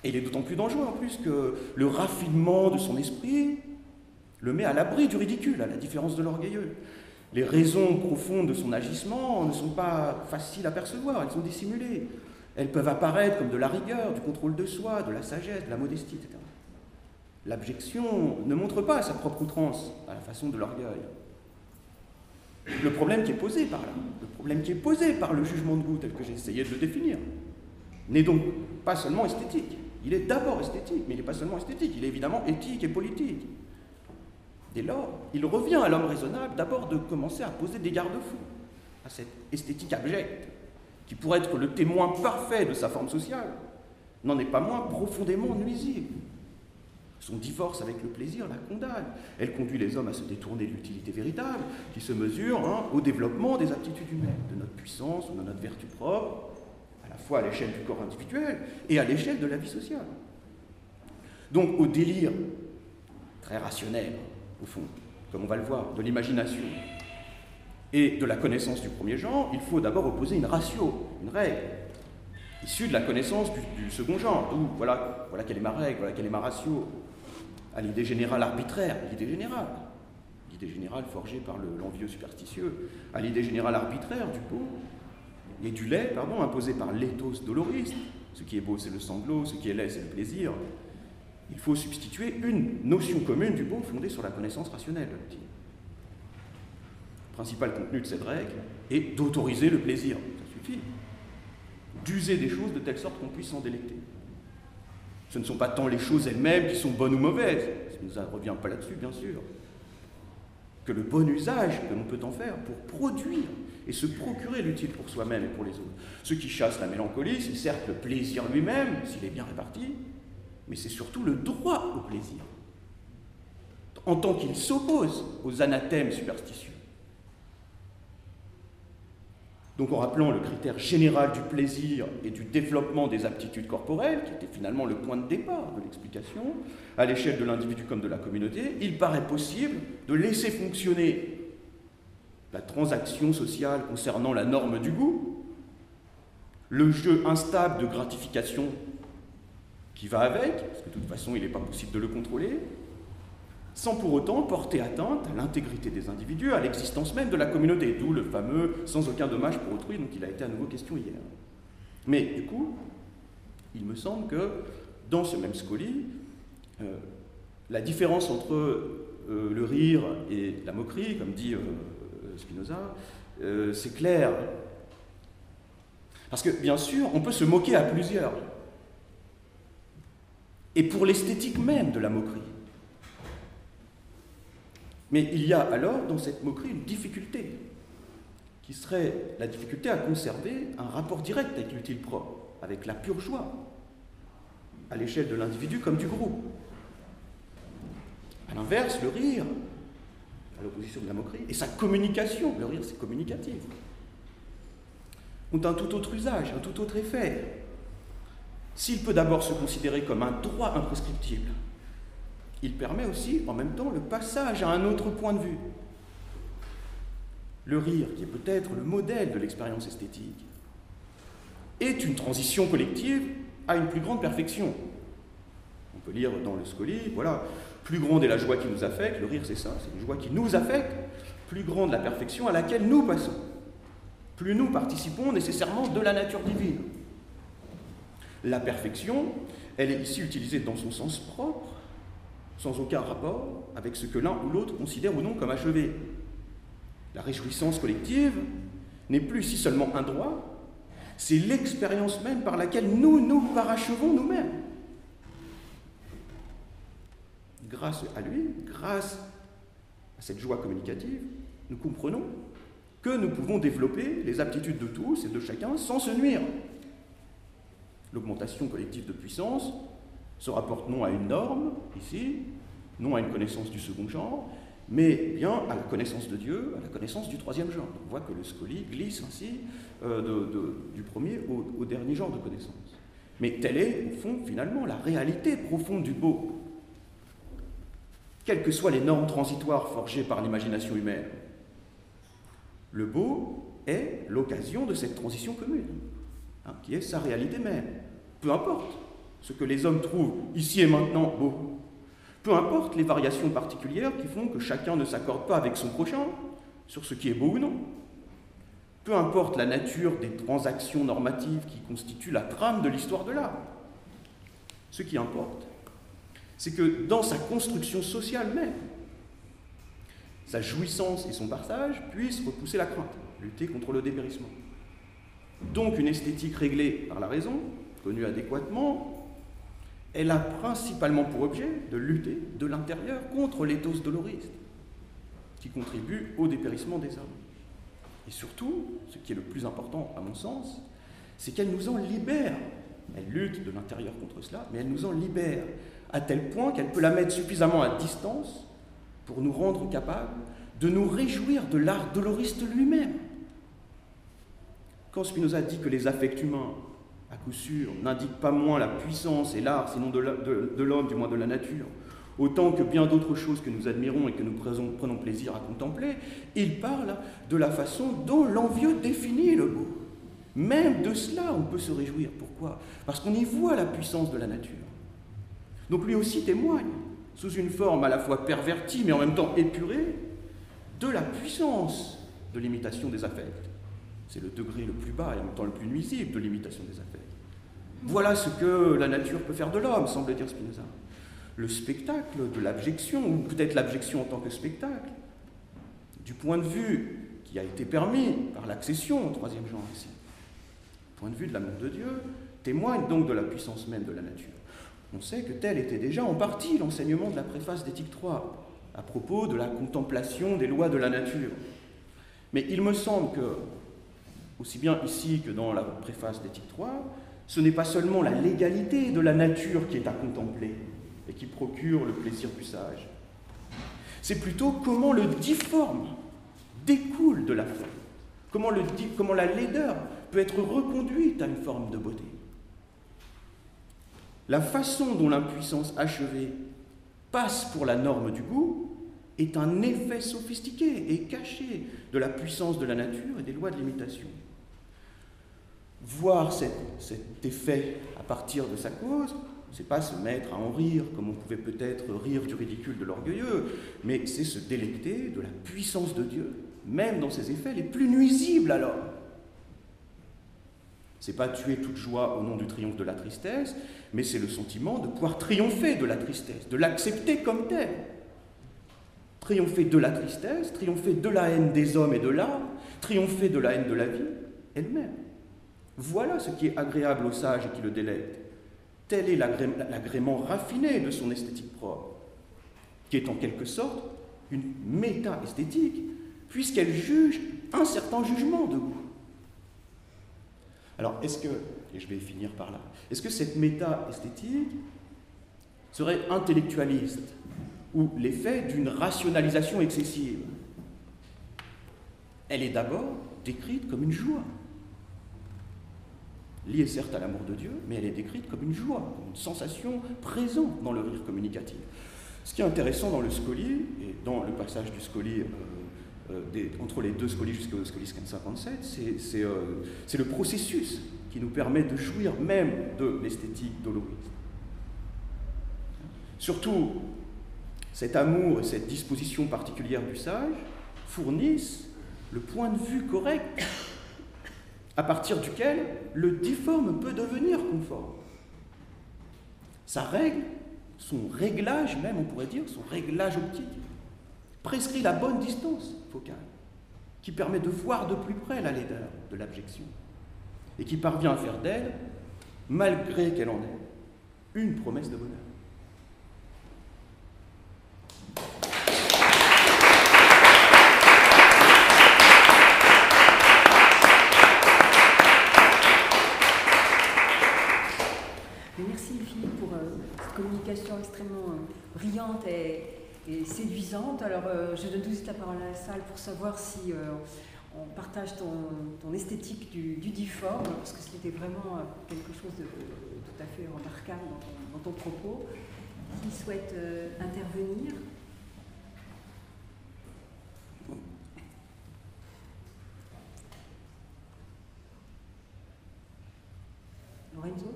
Et il est d'autant plus dangereux en plus que le raffinement de son esprit le met à l'abri du ridicule, à la différence de l'orgueilleux. Les raisons profondes de son agissement ne sont pas faciles à percevoir, elles sont dissimulées. Elles peuvent apparaître comme de la rigueur, du contrôle de soi, de la sagesse, de la modestie, etc. L'abjection ne montre pas sa propre outrance à la façon de l'orgueil. Le problème qui est posé par là, le problème qui est posé par le jugement de goût tel que j'ai essayé de le définir, n'est donc pas seulement esthétique. Il est d'abord esthétique, mais il n'est pas seulement esthétique, il est évidemment éthique et politique. Dès lors, il revient à l'homme raisonnable d'abord de commencer à poser des garde-fous à cette esthétique abjecte, qui pourrait être le témoin parfait de sa forme sociale, n'en est pas moins profondément nuisible. Son divorce avec le plaisir la condamne. Elle conduit les hommes à se détourner de l'utilité véritable, qui se mesure au développement des aptitudes humaines, de notre puissance ou de notre vertu propre, à la fois à l'échelle du corps individuel et à l'échelle de la vie sociale. Donc au délire très rationnel, au fond, comme on va le voir, de l'imagination et de la connaissance du premier genre, il faut d'abord opposer une ratio, une règle, issue de la connaissance du second genre. Voilà quelle est ma règle, voilà quelle est ma ratio, à l'idée générale arbitraire, l'idée générale forgée par l'envieux superstitieux, à l'idée générale arbitraire du beau, et du laid, imposé par l'éthos doloriste. Ce qui est beau, c'est le sanglot, ce qui est laid, c'est le plaisir. Il faut substituer une notion commune du beau fondée sur la connaissance rationnelle de l'outil. Le principal contenu de cette règle est d'autoriser le plaisir, ça suffit, d'user des choses de telle sorte qu'on puisse s'en délecter. Ce ne sont pas tant les choses elles-mêmes qui sont bonnes ou mauvaises, ça ne revient pas là-dessus, bien sûr, que le bon usage que l'on peut en faire pour produire et se procurer l'utile pour soi-même et pour les autres. Ce qui chasse la mélancolie, c'est certes le plaisir lui-même, s'il est bien réparti, mais c'est surtout le droit au plaisir, en tant qu'il s'oppose aux anathèmes superstitieux. Donc en rappelant le critère général du plaisir et du développement des aptitudes corporelles, qui était finalement le point de départ de l'explication, à l'échelle de l'individu comme de la communauté, il paraît possible de laisser fonctionner la transaction sociale concernant la norme du goût, le jeu instable de gratification qui va avec, parce que de toute façon il n'est pas possible de le contrôler, sans pour autant porter atteinte à l'intégrité des individus, à l'existence même de la communauté, d'où le fameux « sans aucun dommage pour autrui » dont il a été à nouveau question hier. Mais du coup, il me semble que dans ce même Scoli, la différence entre le rire et la moquerie, comme dit Spinoza, c'est clair. Parce que, bien sûr, on peut se moquer à plusieurs. Et pour l'esthétique même de la moquerie. Mais il y a alors, dans cette moquerie, une difficulté, qui serait la difficulté à conserver un rapport direct avec l'utile propre, avec la pure joie, à l'échelle de l'individu comme du groupe. À l'inverse, le rire, à l'opposition de la moquerie, et sa communication, le rire c'est communicatif, ont un tout autre usage, un tout autre effet. S'il peut d'abord se considérer comme un droit imprescriptible, il permet aussi, en même temps, le passage à un autre point de vue. Le rire, qui est peut-être le modèle de l'expérience esthétique, est une transition collective à une plus grande perfection. On peut lire dans le Scoli, voilà, plus grande est la joie qui nous affecte, le rire c'est ça, c'est une joie qui nous affecte, plus grande la perfection à laquelle nous passons. Plus nous participons nécessairement de la nature divine. La perfection, elle est ici utilisée dans son sens propre, sans aucun rapport avec ce que l'un ou l'autre considère ou non comme achevé. La réjouissance collective n'est plus ici seulement un droit, c'est l'expérience même par laquelle nous nous parachevons nous-mêmes. Grâce à lui, grâce à cette joie communicative, nous comprenons que nous pouvons développer les aptitudes de tous et de chacun sans se nuire. L'augmentation collective de puissance se rapporte non à une norme, ici, non à une connaissance du second genre, mais bien à la connaissance de Dieu, à la connaissance du troisième genre. On voit que le Scoli glisse ainsi du premier au dernier genre de connaissance. Mais telle est, au fond, finalement, la réalité profonde du beau. Quelles que soient les normes transitoires forgées par l'imagination humaine, le beau est l'occasion de cette transition commune, qui est sa réalité même. Peu importe ce que les hommes trouvent ici et maintenant beau, peu importe les variations particulières qui font que chacun ne s'accorde pas avec son prochain sur ce qui est beau ou non, peu importe la nature des transactions normatives qui constituent la trame de l'histoire de l'art. Ce qui importe, c'est que dans sa construction sociale même, sa jouissance et son partage puissent repousser la crainte, lutter contre le dépérissement. Donc une esthétique réglée par la raison, connue adéquatement, elle a principalement pour objet de lutter de l'intérieur contre l'éthos doloriste, qui contribue au dépérissement des hommes. Et surtout, ce qui est le plus important à mon sens, c'est qu'elle nous en libère. Elle lutte de l'intérieur contre cela, mais elle nous en libère, à tel point qu'elle peut la mettre suffisamment à distance pour nous rendre capables de nous réjouir de l'art doloriste lui-même. Quand Spinoza dit que les affects humains, à coup sûr, n'indiquent pas moins la puissance et l'art, sinon de l'homme, du moins de la nature, autant que bien d'autres choses que nous admirons et que nous prenons plaisir à contempler, il parle de la façon dont l'envieux définit le beau. Même de cela, on peut se réjouir. Pourquoi ? Parce qu'on y voit la puissance de la nature. Donc lui aussi témoigne, sous une forme à la fois pervertie, mais en même temps épurée, de la puissance de l'imitation des affects. C'est le degré le plus bas et en même temps le plus nuisible de l'imitation des affects. Voilà ce que la nature peut faire de l'homme, semble dire Spinoza. Le spectacle de l'abjection, ou peut-être l'abjection en tant que spectacle, du point de vue qui a été permis par l'accession au troisième genre ici, du point de vue de l'amour de Dieu, témoigne donc de la puissance même de la nature. On sait que tel était déjà en partie l'enseignement de la préface d'Éthique 3, à propos de la contemplation des lois de la nature. Mais il me semble que, aussi bien ici que dans la préface d'Éthique 3, ce n'est pas seulement la légalité de la nature qui est à contempler et qui procure le plaisir du sage. C'est plutôt comment le difforme découle de la forme, comment la laideur peut être reconduite à une forme de beauté. La façon dont l'impuissance achevée passe pour la norme du goût est un effet sophistiqué et caché de la puissance de la nature et des lois de l'imitation. Voir cet effet à partir de sa cause, c'est pas se mettre à en rire, comme on pouvait peut-être rire du ridicule de l'orgueilleux, mais c'est se délecter de la puissance de Dieu, même dans ses effets les plus nuisibles à l'homme. C'est pas tuer toute joie au nom du triomphe de la tristesse, mais c'est le sentiment de pouvoir triompher de la tristesse, de l'accepter comme telle. Triompher de la tristesse, triompher de la haine des hommes et de l'âme, triompher de la haine de la vie elle-même. Voilà ce qui est agréable au sage et qui le délecte. Tel est l'agrément raffiné de son esthétique propre, qui est en quelque sorte une méta-esthétique, puisqu'elle juge un certain jugement de goût. Alors, est-ce que, et je vais finir par là, est-ce que cette méta-esthétique serait intellectualiste ou l'effet d'une rationalisation excessive? Elle est d'abord décrite comme une joie, liée certes à l'amour de Dieu, mais elle est décrite comme une joie, comme une sensation présente dans le rire communicatif. Ce qui est intéressant dans le Scoli, et dans le passage du Scoli entre les deux scolis jusqu'au scolis 1557, c'est le processus qui nous permet de jouir même de l'esthétique doloriste. Surtout, cet amour et cette disposition particulière du sage fournissent le point de vue correct à partir duquel le difforme peut devenir conforme. Sa règle, son réglage même, on pourrait dire, son réglage optique, prescrit la bonne distance focale, qui permet de voir de plus près la laideur de l'abjection, et qui parvient à faire d'elle, malgré qu'elle en ait, une promesse de bonheur. Merci Philippe pour cette communication extrêmement brillante et séduisante. Alors je donne tout de suite la parole à la salle pour savoir si on partage ton esthétique du difforme, parce que c'était vraiment quelque chose de tout à fait remarquable dans ton propos. Qui souhaite intervenir? Lorenzo?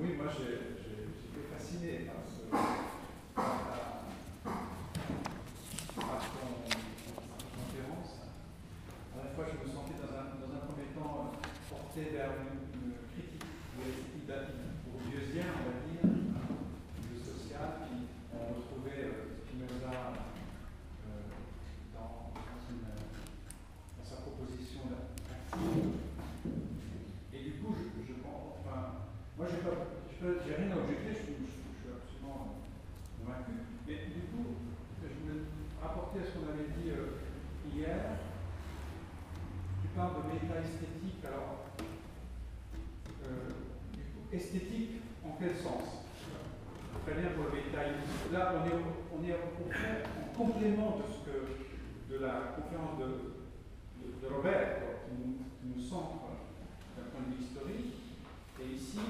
Oui, moi j'ai été fasciné par ton conférence. À la fois, je me sentais dans un premier temps porté vers une critique de l'esthétique bourdieusienne, on va dire, du social, puis on retrouvait Spinoza dans sa proposition active. Et du coup, moi, j'ai rien à objecter, je suis absolument convaincu. Mais du coup, je voulais rapporter à ce qu'on avait dit hier. Tu parles de méta-esthétique. Alors, du coup, esthétique, en quel sens? Très bien pour le méta-esthétique. Là, on est au fond en complément de la conférence de Robert, qui nous centre d'un point de vue historique. Et ici,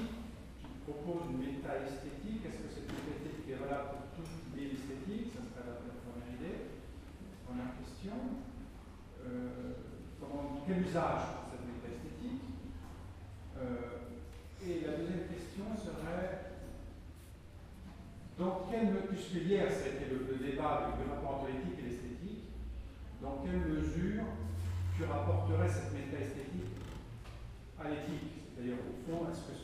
tu proposes une méta-esthétique. Est-ce que cette méta-esthétique est valable pour toute idée d'esthétique? Ça serait la première idée. Première question. Quel usage pour cette méta-esthétique? Et la deuxième question serait, dans quelle, puisque hier c'était le débat du rapport entre l'éthique et l'esthétique, dans quelle mesure tu rapporterais cette méta-esthétique à l'éthique? C'est-à-dire, au fond, est-ce que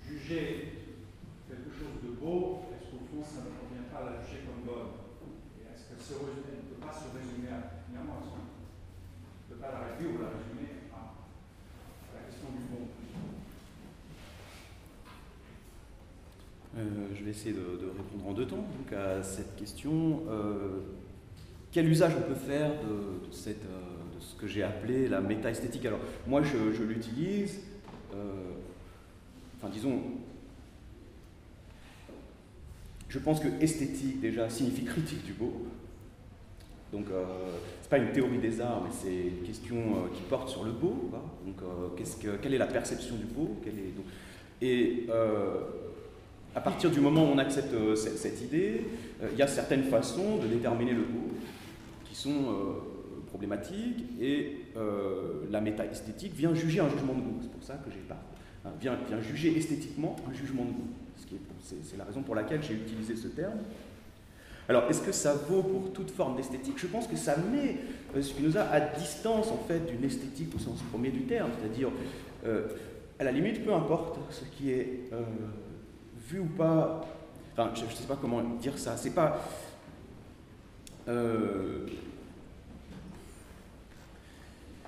juger quelque chose de beau, est-ce qu'au fond, ça ne convient pas à la juger comme bonne? Et est-ce qu'elle ne peut pas se résumer à, finalement, est-ce qu'on ne peut pas la réduire ou la résumer à la question du bon? Je vais essayer de répondre en deux temps donc, à cette question. Quel usage on peut faire de ce que j'ai appelé la méta-esthétique? Alors, moi, je l'utilise, disons, je pense que esthétique, déjà, signifie critique du beau. Donc, c'est pas une théorie des arts, mais c'est une question qui porte sur le beau. Quoi. Donc, quelle est la perception du beau? À partir du moment où on accepte cette idée, il y a certaines façons de déterminer le beau qui sont problématiques, et la méta-esthétique vient juger un jugement de goût. C'est pour ça que j'ai parlé. Vient juger esthétiquement un jugement de goût. C'est la raison pour laquelle j'ai utilisé ce terme. Alors, est-ce que ça vaut pour toute forme d'esthétique? Je pense que ça met Spinoza à distance, en fait, d'une esthétique au sens premier du terme, c'est-à-dire, à la limite, peu importe ce qui est vu ou pas, enfin, je ne sais pas comment dire ça, c'est pas...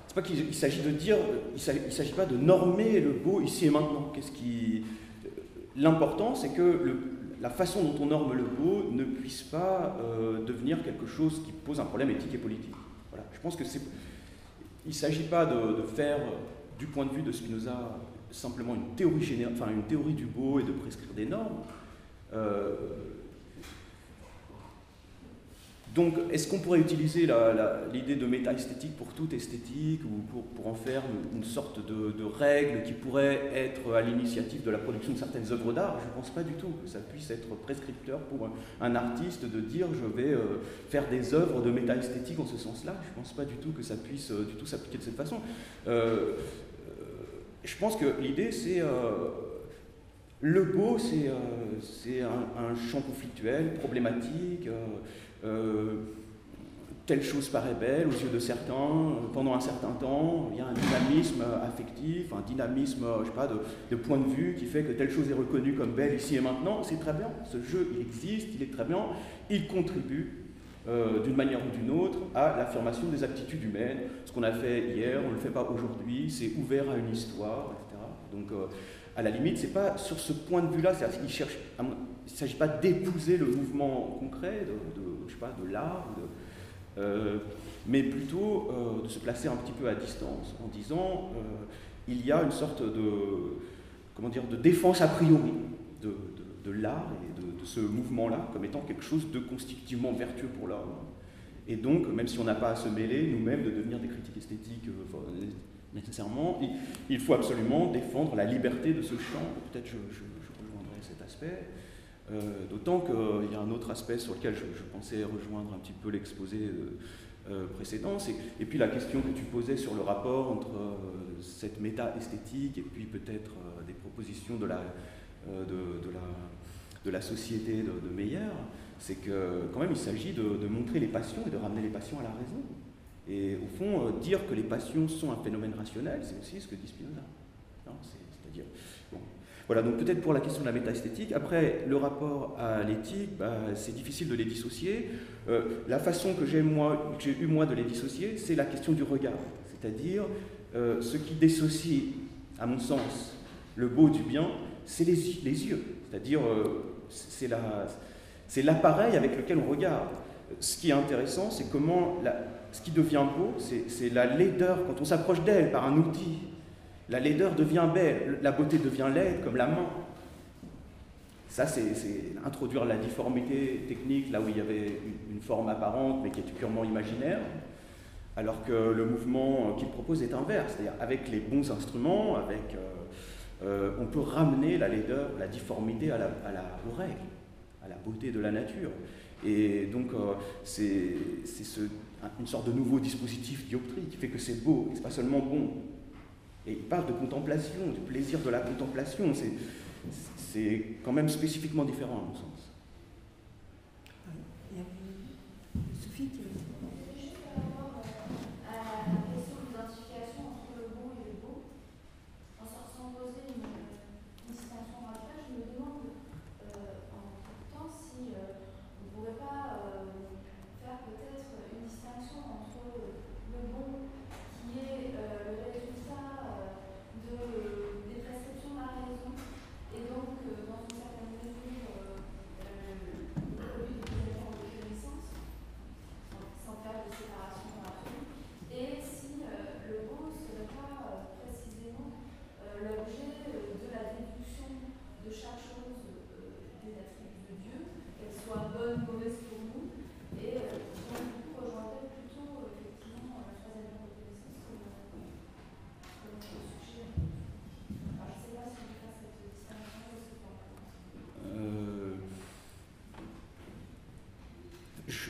c'est pas qu'il s'agit de dire, il s'agit pas de normer le beau ici et maintenant. L'important, c'est que la façon dont on norme le beau ne puisse pas devenir quelque chose qui pose un problème éthique et politique. Voilà. Je pense que il ne s'agit pas de faire, du point de vue de Spinoza, simplement une théorie une théorie du beau et de prescrire des normes. Donc, est-ce qu'on pourrait utiliser l'idée de méta-esthétique pour toute esthétique, ou pour en faire une sorte de règle qui pourrait être à l'initiative de la production de certaines œuvres d'art? Je ne pense pas du tout que ça puisse être prescripteur pour un artiste de dire je vais faire des œuvres de méta-esthétique en ce sens-là. Je ne pense pas du tout que ça puisse du tout s'appliquer de cette façon. Je pense que l'idée, c'est... le beau, c'est un champ conflictuel, problématique. Telle chose paraît belle aux yeux de certains, pendant un certain temps, il y a un dynamisme affectif, un dynamisme, je sais pas, de point de vue qui fait que telle chose est reconnue comme belle ici et maintenant. C'est très bien, ce jeu il existe, il est très bien, il contribue d'une manière ou d'une autre à l'affirmation des aptitudes humaines. Ce qu'on a fait hier, on ne le fait pas aujourd'hui, c'est ouvert à une histoire, etc. Donc à la limite, c'est pas sur ce point de vue-là, il ne s'agit pas d'épouser le mouvement concret je sais pas, de l'art, mais plutôt de se placer un petit peu à distance en disant il y a une sorte de défense a priori de l'art et de ce mouvement-là comme étant quelque chose de constitutivement vertueux pour l'homme. Et donc, même si on n'a pas à se mêler nous-mêmes de devenir des critiques esthétiques nécessairement, il faut absolument défendre la liberté de ce champ. Peut-être je rejoindrai cet aspect. D'autant qu'il y a un autre aspect sur lequel je pensais rejoindre un petit peu l'exposé précédent, et puis la question que tu posais sur le rapport entre cette méta-esthétique et puis peut-être des propositions de la société de Meyer, c'est que quand même il s'agit de montrer les passions et de ramener les passions à la raison. Et au fond, dire que les passions sont un phénomène rationnel, c'est aussi ce que dit Spinoza. C'est-à-dire... Bon. Voilà, donc peut-être pour la question de la métaesthétique. Après, le rapport à l'éthique, c'est difficile de les dissocier. La façon que j'ai eu moi de les dissocier, c'est la question du regard. C'est-à-dire, ce qui dissocie, à mon sens, le beau du bien, c'est les yeux. C'est-à-dire, c'est l'appareil avec lequel on regarde. Ce qui est intéressant, c'est comment ce qui devient beau, c'est la laideur, quand on s'approche d'elle par un outil. La laideur devient belle, la beauté devient laide comme la main. Ça, c'est introduire la difformité technique là où il y avait une forme apparente mais qui est purement imaginaire, alors que le mouvement qu'il propose est inverse, c'est-à-dire avec les bons instruments, on peut ramener la laideur, la difformité aux règles, à la beauté de la nature. Et donc, c'est une sorte de nouveau dispositif dioptrique qui fait que c'est beau, et c'est pas seulement bon. Et il parle de contemplation, du plaisir de la contemplation. C'est quand même spécifiquement différent, à mon sens. Il y avait Sophie qui avait dit. Juste par rapport à la question de l'identification entre le beau et le beau, sans poser une distinction radicale, je me demande en temps si on ne pourrait pas faire peut-être une distinction entre le bon qui est le résultat des prescriptions de la raison, et donc dans une certaine mesure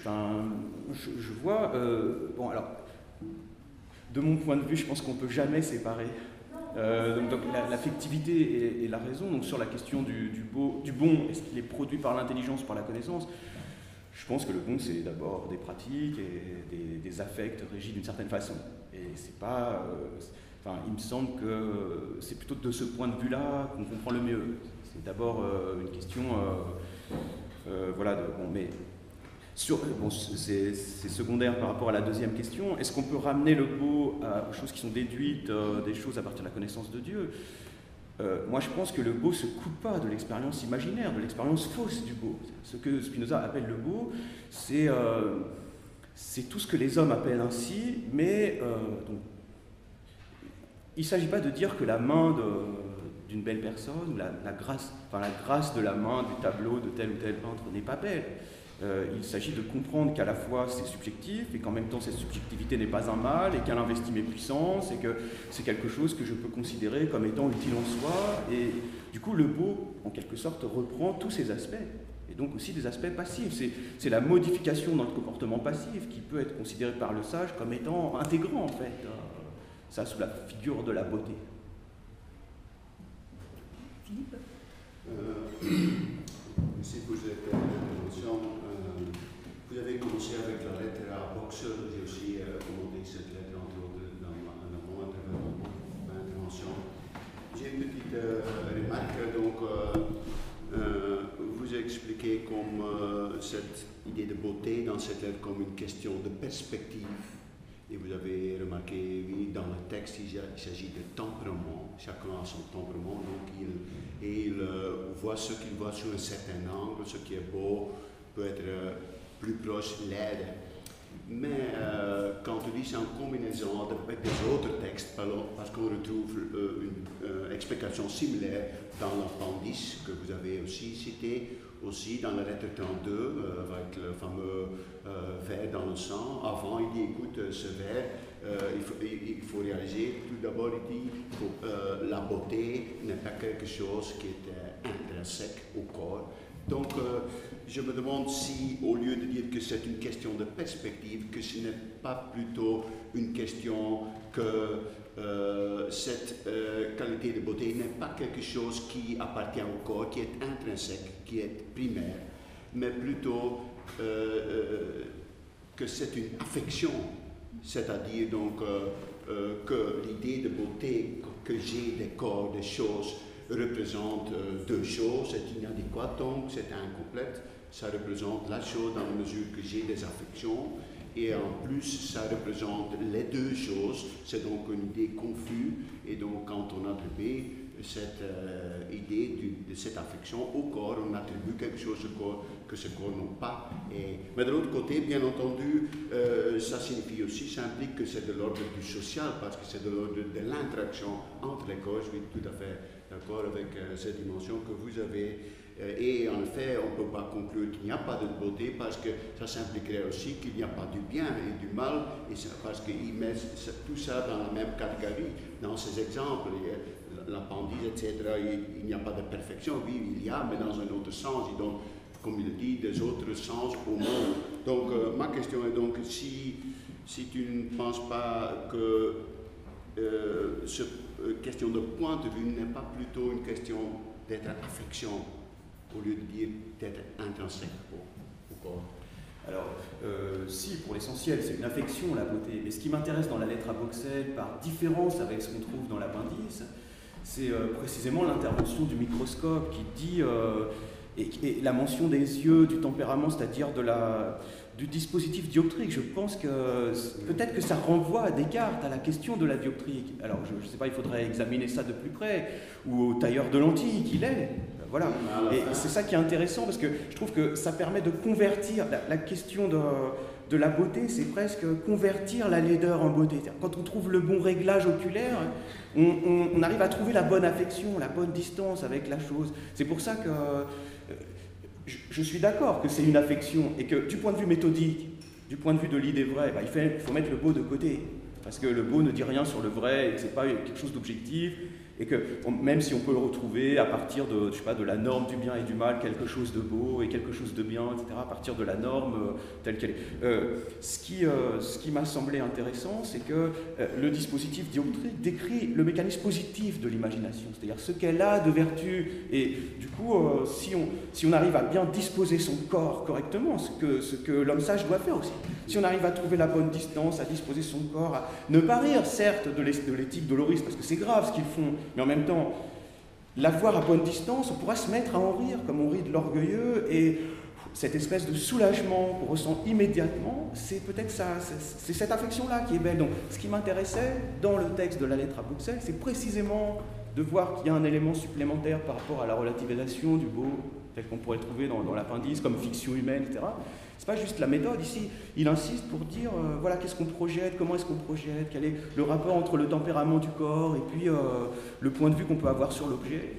je vois... bon, alors, de mon point de vue, je pense qu'on ne peut jamais séparer donc l'affectivité et la raison. Donc sur la question du bon, est-ce qu'il est produit par l'intelligence ou par la connaissance? Je pense que le bon, c'est d'abord des pratiques et des affects régis d'une certaine façon. Et c'est pas... enfin, il me semble que c'est plutôt de ce point de vue-là qu'on comprend le mieux. C'est d'abord une question... voilà, bon, mais... Bon, c'est secondaire par rapport à la deuxième question. Est-ce qu'on peut ramener le beau aux choses qui sont déduites des choses à partir de la connaissance de Dieu? Moi, je pense que le beau ne se coupe pas de l'expérience imaginaire, de l'expérience fausse du beau. Ce que Spinoza appelle le beau, c'est tout ce que les hommes appellent ainsi, mais donc, il ne s'agit pas de dire que la main d'une belle personne, ou la grâce de la main du tableau de tel ou tel peintre n'est pas belle. Il s'agit de comprendre qu'à la fois c'est subjectif et qu'en même temps cette subjectivité n'est pas un mal et qu'elle investit mes puissances et que c'est quelque chose que je peux considérer comme étant utile en soi. Et du coup, le beau, en quelque sorte, reprend tous ces aspects et donc aussi des aspects passifs. C'est la modification dans le comportement passif qui peut être considérée par le sage comme étant intégrant en fait, ça sous la figure de la beauté. Philippe Merci pour cette intervention. Vous avez commencé avec la lettre à Boxer. J'ai aussi commenté cette lettre entre autres dans mon intervention. J'ai une petite remarque. Donc, vous expliquez comme cette idée de beauté dans cette lettre comme une question de perspective. Et vous avez remarqué, oui, dans le texte, il s'agit de tempérament. Chacun a son tempérament, donc il voit ce qu'il voit sous un certain angle. Ce qui est beau peut être plus proche l'aide. Mais quand on dit c'est en combinaison avec des autres textes, parce qu'on retrouve une explication similaire dans l'appendice que vous avez aussi cité, aussi dans la lettre 32, avec le fameux vers dans le sang. Avant, il dit, écoute, ce vers, il faut réaliser, tout d'abord, il dit, la beauté n'est pas quelque chose qui est intrinsèque au corps. Donc, je me demande si, au lieu de dire que c'est une question de perspective, que ce n'est pas plutôt une question que cette qualité de beauté n'est pas quelque chose qui appartient au corps, qui est intrinsèque, qui est primaire, mais plutôt que c'est une affection, c'est-à-dire donc que l'idée de beauté que j'ai des corps, des choses, représente deux choses, c'est inadéquat donc, c'est incomplète, ça représente la chose dans la mesure que j'ai des affections, et en plus ça représente les deux choses, c'est donc une idée confuse, et donc quand on attribue cette idée de cette affection au corps, on attribue quelque chose au corps que ce corps n'a pas. Mais de l'autre côté, bien entendu, ça signifie aussi, ça implique que c'est de l'ordre du social, parce que c'est de l'ordre de l'interaction entre les corps. Je suis tout à fait d'accord avec cette dimension que vous avez. Et en effet, on ne peut pas conclure qu'il n'y a pas de beauté parce que ça s'impliquerait aussi qu'il n'y a pas du bien et du mal, et parce qu'il met tout ça dans la même catégorie, dans ces exemples, l'appendice, etc. Il n'y a pas de perfection, oui, il y a, mais dans un autre sens, il donne, comme il dit, des autres sens au monde. Donc, ma question est donc, si tu ne penses pas que cette question de point de vue n'est pas plutôt une question d'être affection, au lieu de dire d'être intrinsèque au corps. Alors, si, pour l'essentiel, c'est une affection, la beauté. Mais ce qui m'intéresse dans la lettre à Boxel, par différence avec ce qu'on trouve dans l'appendice, c'est précisément l'intervention du microscope qui dit, et la mention des yeux, du tempérament, c'est-à-dire du dispositif dioptrique. Je pense que peut-être que ça renvoie à Descartes, à la question de la dioptrique. Alors, je ne sais pas, il faudrait examiner ça de plus près, ou au tailleur de lentilles qu'il est. Voilà. Et c'est ça qui est intéressant, parce que je trouve que ça permet de convertir la question de la beauté, c'est presque convertir la laideur en beauté. Quand on trouve le bon réglage oculaire, on arrive à trouver la bonne affection, la bonne distance avec la chose. C'est pour ça que je suis d'accord que c'est une affection, et que du point de vue méthodique, du point de vue de l'idée vraie, il faut mettre le beau de côté. parce que le beau ne dit rien sur le vrai, et que c'est pas quelque chose d'objectif, et que même si on peut le retrouver à partir de, je sais pas, de la norme du bien et du mal, quelque chose de beau et quelque chose de bien, etc., à partir de la norme telle qu'elle est. Ce qui m'a semblé intéressant, c'est que le dispositif dioptrique décrit le mécanisme positif de l'imagination, c'est-à-dire ce qu'elle a de vertu, et du coup, si on arrive à bien disposer son corps correctement, ce que l'homme sage doit faire aussi, si on arrive à trouver la bonne distance, à disposer son corps, à ne pas rire, certes, de l'éthique doloriste, parce que c'est grave ce qu'ils font, mais en même temps, l'avoir à bonne distance, on pourra se mettre à en rire, comme on rit de l'orgueilleux, et cette espèce de soulagement qu'on ressent immédiatement, c'est peut-être ça, c'est cette affection-là qui est belle. Donc, ce qui m'intéressait dans le texte de la lettre à Bruxelles, c'est précisément de voir qu'il y a un élément supplémentaire par rapport à la relativisation du beau, tel qu'on pourrait le trouver dans l'appendice, comme fiction humaine, etc. C'est pas juste la méthode ici, il insiste pour dire voilà, qu'est-ce qu'on projette, comment est-ce qu'on projette, quel est le rapport entre le tempérament du corps et puis le point de vue qu'on peut avoir sur l'objet.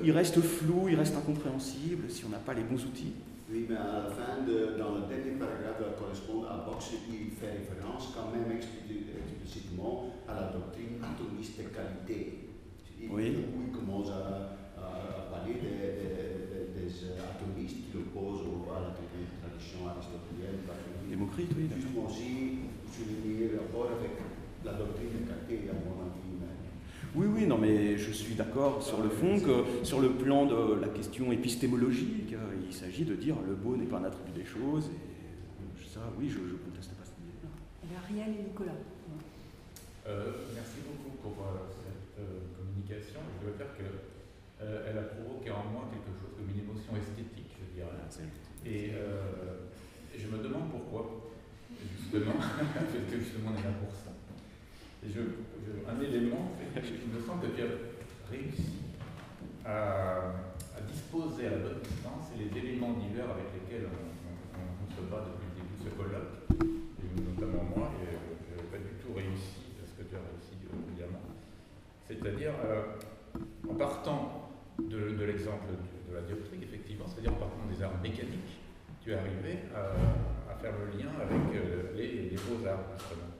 Il reste flou, il reste incompréhensible si on n'a pas les bons outils. Oui, mais à la fin, dans le dernier paragraphe correspond à Box, il fait référence quand même explicitement à la doctrine atomiste de qualité. Oui. Où il commence à parler des atomistes qui l'opposent à la tradition aristotelienne. Démocrite, oui. Justement aussi, souligner le rapport avec la doctrine de qualité, à mon avis. Oui, non, mais je suis d'accord sur le fond que sur le plan de la question épistémologique, il s'agit de dire le beau n'est pas un attribut des choses, et ça, oui, je ne conteste pas cette idée-là. Ariel et Nicolas. Merci beaucoup pour cette communication. Je dois dire qu'elle a provoqué en moi quelque chose comme une émotion esthétique, je dirais. Et je me demande pourquoi, justement, parce que justement on est là pour ça. Et un élément, c'est que il me semble que tu as réussi à disposer à la bonne distance les éléments divers avec lesquels on se bat depuis le début de ce colloque, et notamment moi, et je n'ai pas du tout réussi ce que tu as réussi évidemment. C'est-à-dire, en partant de l'exemple de la dioptrique, effectivement, c'est-à-dire en partant des arts mécaniques, tu es arrivé à faire le lien avec les beaux-arts, justement,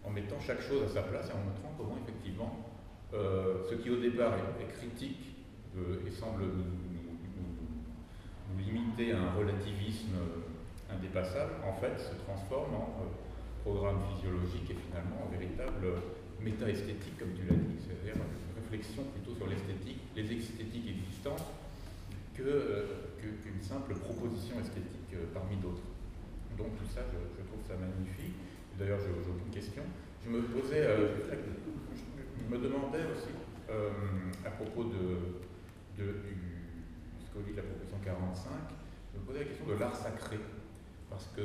en mettant chaque chose à sa place et en montrant comment, effectivement, ce qui au départ est critique et semble nous limiter à un relativisme indépassable, en fait, se transforme en programme physiologique et finalement en véritable méta-esthétique, comme tu l'as dit, c'est-à-dire une réflexion plutôt sur l'esthétique, les esthétiques existantes, qu'une simple proposition esthétique parmi d'autres. Donc tout ça, je trouve ça magnifique. D'ailleurs, j'ai aucune question. Je me posais, je me demandais aussi, à propos du scolie de la proposition 45, je me posais la question de l'art sacré, parce que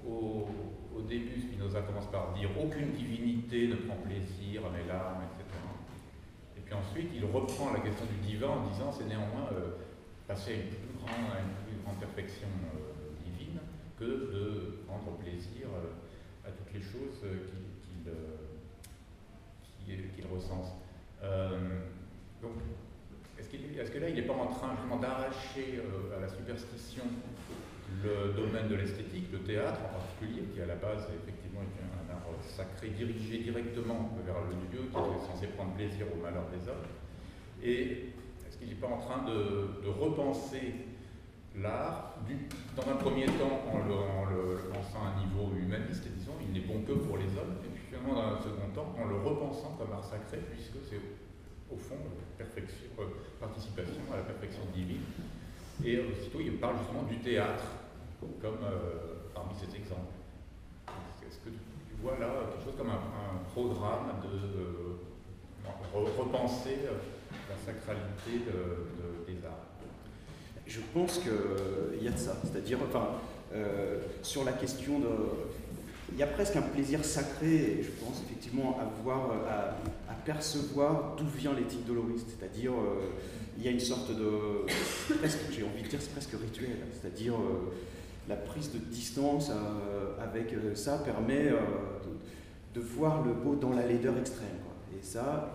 au début, Spinoza commence par dire aucune divinité ne prend plaisir à mes larmes, etc. Et puis ensuite, il reprend la question du divin en disant c'est néanmoins passer à une plus grande perfection divine que de prendre plaisir à toutes les choses qu'il recense. Donc, est-ce que là, il n'est pas en train vraiment d'arracher à la superstition le domaine de l'esthétique, le théâtre en particulier, qui à la base effectivement est un art sacré dirigé directement vers le Dieu, qui est censé prendre plaisir au malheur des hommes. Et est-ce qu'il n'est pas en train de repenser l'art, dans un premier temps en le pensant à un niveau humaniste, et disons il n'est bon que pour les hommes, et puis finalement dans un second temps en le repensant comme art sacré, puisque c'est au fond participation à la perfection divine. Et aussitôt il parle justement du théâtre comme parmi ces exemples. Est-ce que tu vois là quelque chose comme un programme de repenser la sacralité des arts? Je pense qu'il y a de ça, c'est-à-dire, sur la question de... Il y a presque un plaisir sacré, je pense effectivement, à percevoir d'où vient l'éthique doloriste, c'est-à-dire, il y a une sorte de... j'ai envie de dire, c'est presque rituel, c'est-à-dire, la prise de distance avec ça permet de voir le beau dans la laideur extrême, quoi. Et ça,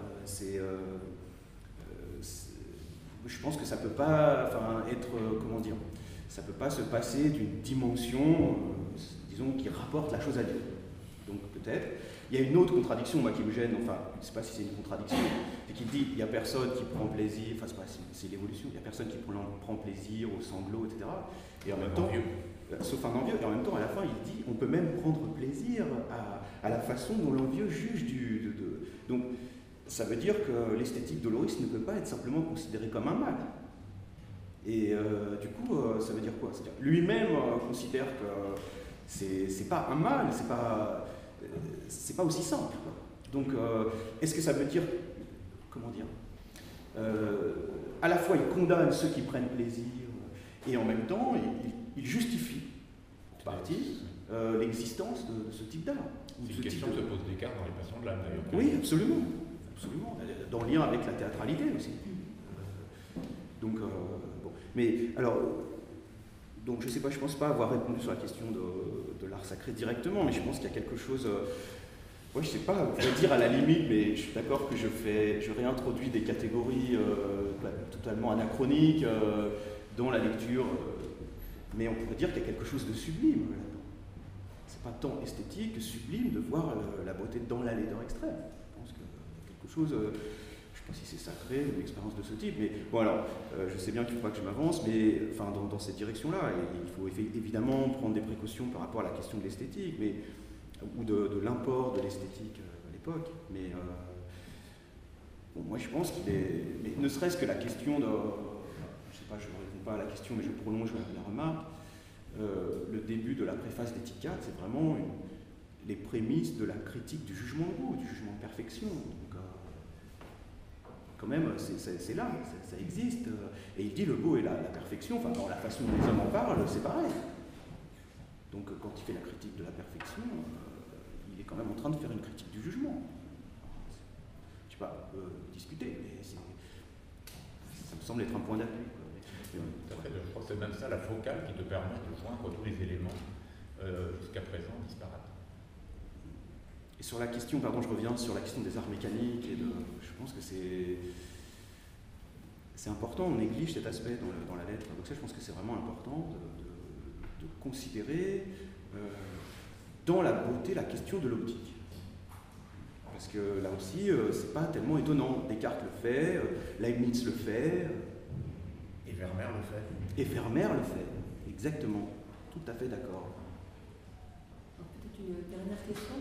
je pense que ça peut pas être, comment dire, ça peut pas se passer d'une dimension, disons, qui rapporte la chose à Dieu. Donc peut-être. il y a une autre contradiction, moi, qui me gêne, enfin, je ne sais pas si c'est une contradiction, c'est qu'il dit il n'y a personne qui prend plaisir, enfin, c'est l'évolution, il n'y a personne qui prend plaisir aux sanglots, etc. Et en même temps, sauf un envieux, et en même temps, à la fin, il dit on peut même prendre plaisir à la façon dont l'envieux juge Donc, ça veut dire que l'esthétique doloriste ne peut pas être simplement considérée comme un mal. Et du coup, ça veut dire quoi? C'est-à-dire lui-même considère que c'est pas un mal, c'est pas aussi simple, quoi. Donc, est-ce que ça veut dire, comment dire, à la fois il condamne ceux qui prennent plaisir et en même temps il justifie en partie l'existence de ce type d'art. C'est une question se pose Descartes dans les Passions de l'âme, d'ailleurs. Oui, absolument, absolument, dans le lien avec la théâtralité aussi. Donc, bon. Mais alors, donc je sais pas, je pense pas avoir répondu sur la question de l'art sacré directement, mais je pense qu'il y a quelque chose. Ouais, je sais pas, on pourrait dire à la limite, mais je suis d'accord que je réintroduis des catégories totalement anachroniques dans la lecture, mais on pourrait dire qu'il y a quelque chose de sublime là-dedans. C'est pas tant esthétique que sublime de voir la beauté dans la laideur extrême. Je pense que quelque chose, je sais pas si c'est sacré, une expérience de ce type, mais bon alors, je sais bien qu'il ne faut pas que je m'avance, mais enfin dans cette direction-là, il faut évidemment prendre des précautions par rapport à la question de l'esthétique, mais ou de l'import de l'esthétique à l'époque, mais bon, moi je pense qu'il est, mais ne serait-ce que la question de, je sais pas, je ne réponds pas à la question, mais je prolonge la remarque, le début de la préface d'Éthique, c'est vraiment les prémices de la critique du jugement de goût, du jugement de perfection. Donc, quand même, c'est là, ça existe, et il dit le beau et la perfection, enfin dans la façon dont les hommes en parlent, c'est pareil. Donc quand il fait la critique de la perfection, il est quand même en train de faire une critique du jugement. Je ne sais pas, on peut discuter, mais ça me semble être un point d'appui. Je crois que c'est même ça la focale qui te permet de joindre tous les éléments jusqu'à présent disparates. Et sur la question, pardon, je reviens sur la question des arts mécaniques, et je pense que c'est important, on néglige cet aspect dans la lettre. Donc ça, je pense que c'est vraiment important de considérer dans la beauté la question de l'optique. Parce que là aussi, c'est pas tellement étonnant. Descartes le fait, Leibniz le fait. Et Vermeer le fait. Et Vermeer le fait, exactement. Tout à fait d'accord. Peut-être une dernière question?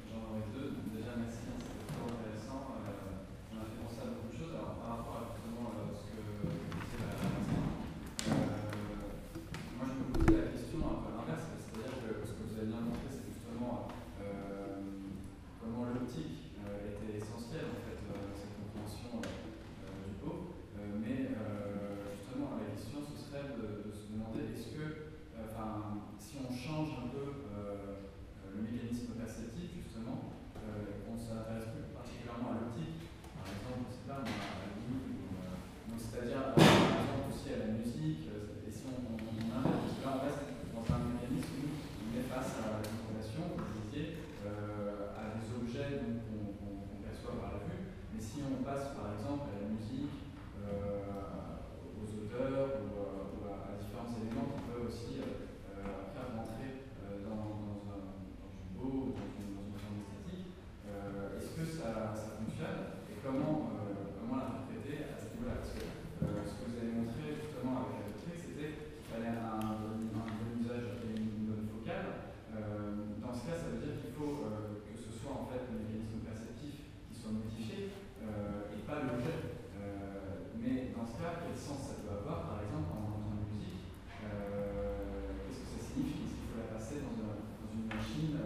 J'en aurais deux. Déjà, merci, c'était très intéressant. On a fait penser à beaucoup de choses. Alors, par rapport à justement ce que disait la moi, je me posais la question un peu l'inverse, c'est-à-dire que ce que vous avez bien montré, c'est justement comment l'optique était essentielle en fait dans cette compréhension du beau. Mais justement, la question ce serait de se demander est-ce que, si on change un peu le mécanisme perceptif, justement, on s'intéresse plus particulièrement à l'optique, par exemple, je sais pas, à la limite, c'est-à-dire par exemple aussi à la musique, et si on inverse, parce que là on reste dans un mécanisme où on est face à la contemplation, vous disiez, à des objets qu'on perçoit par la vue, mais si on passe par exemple à la musique, aux auteurs ou à différents éléments qui peuvent aussi faire rentrer dans du beau, dans une forme esthétique, est-ce que ça fonctionne et comment l'interpréter à ce niveau-là? Parce que ce que vous avez montré justement avec la doctrine, c'était qu'il fallait un bon usage et une bonne focale. Dans ce cas, ça veut dire qu'il faut que ce soit en fait le mécanisme perceptif qui soit modifié et pas l'objet. Mais dans ce cas, quel sens ça peut avoir, par exemple, en musique? Qu'est-ce que ça signifie? Est-ce qu'il faut la passer dans une machine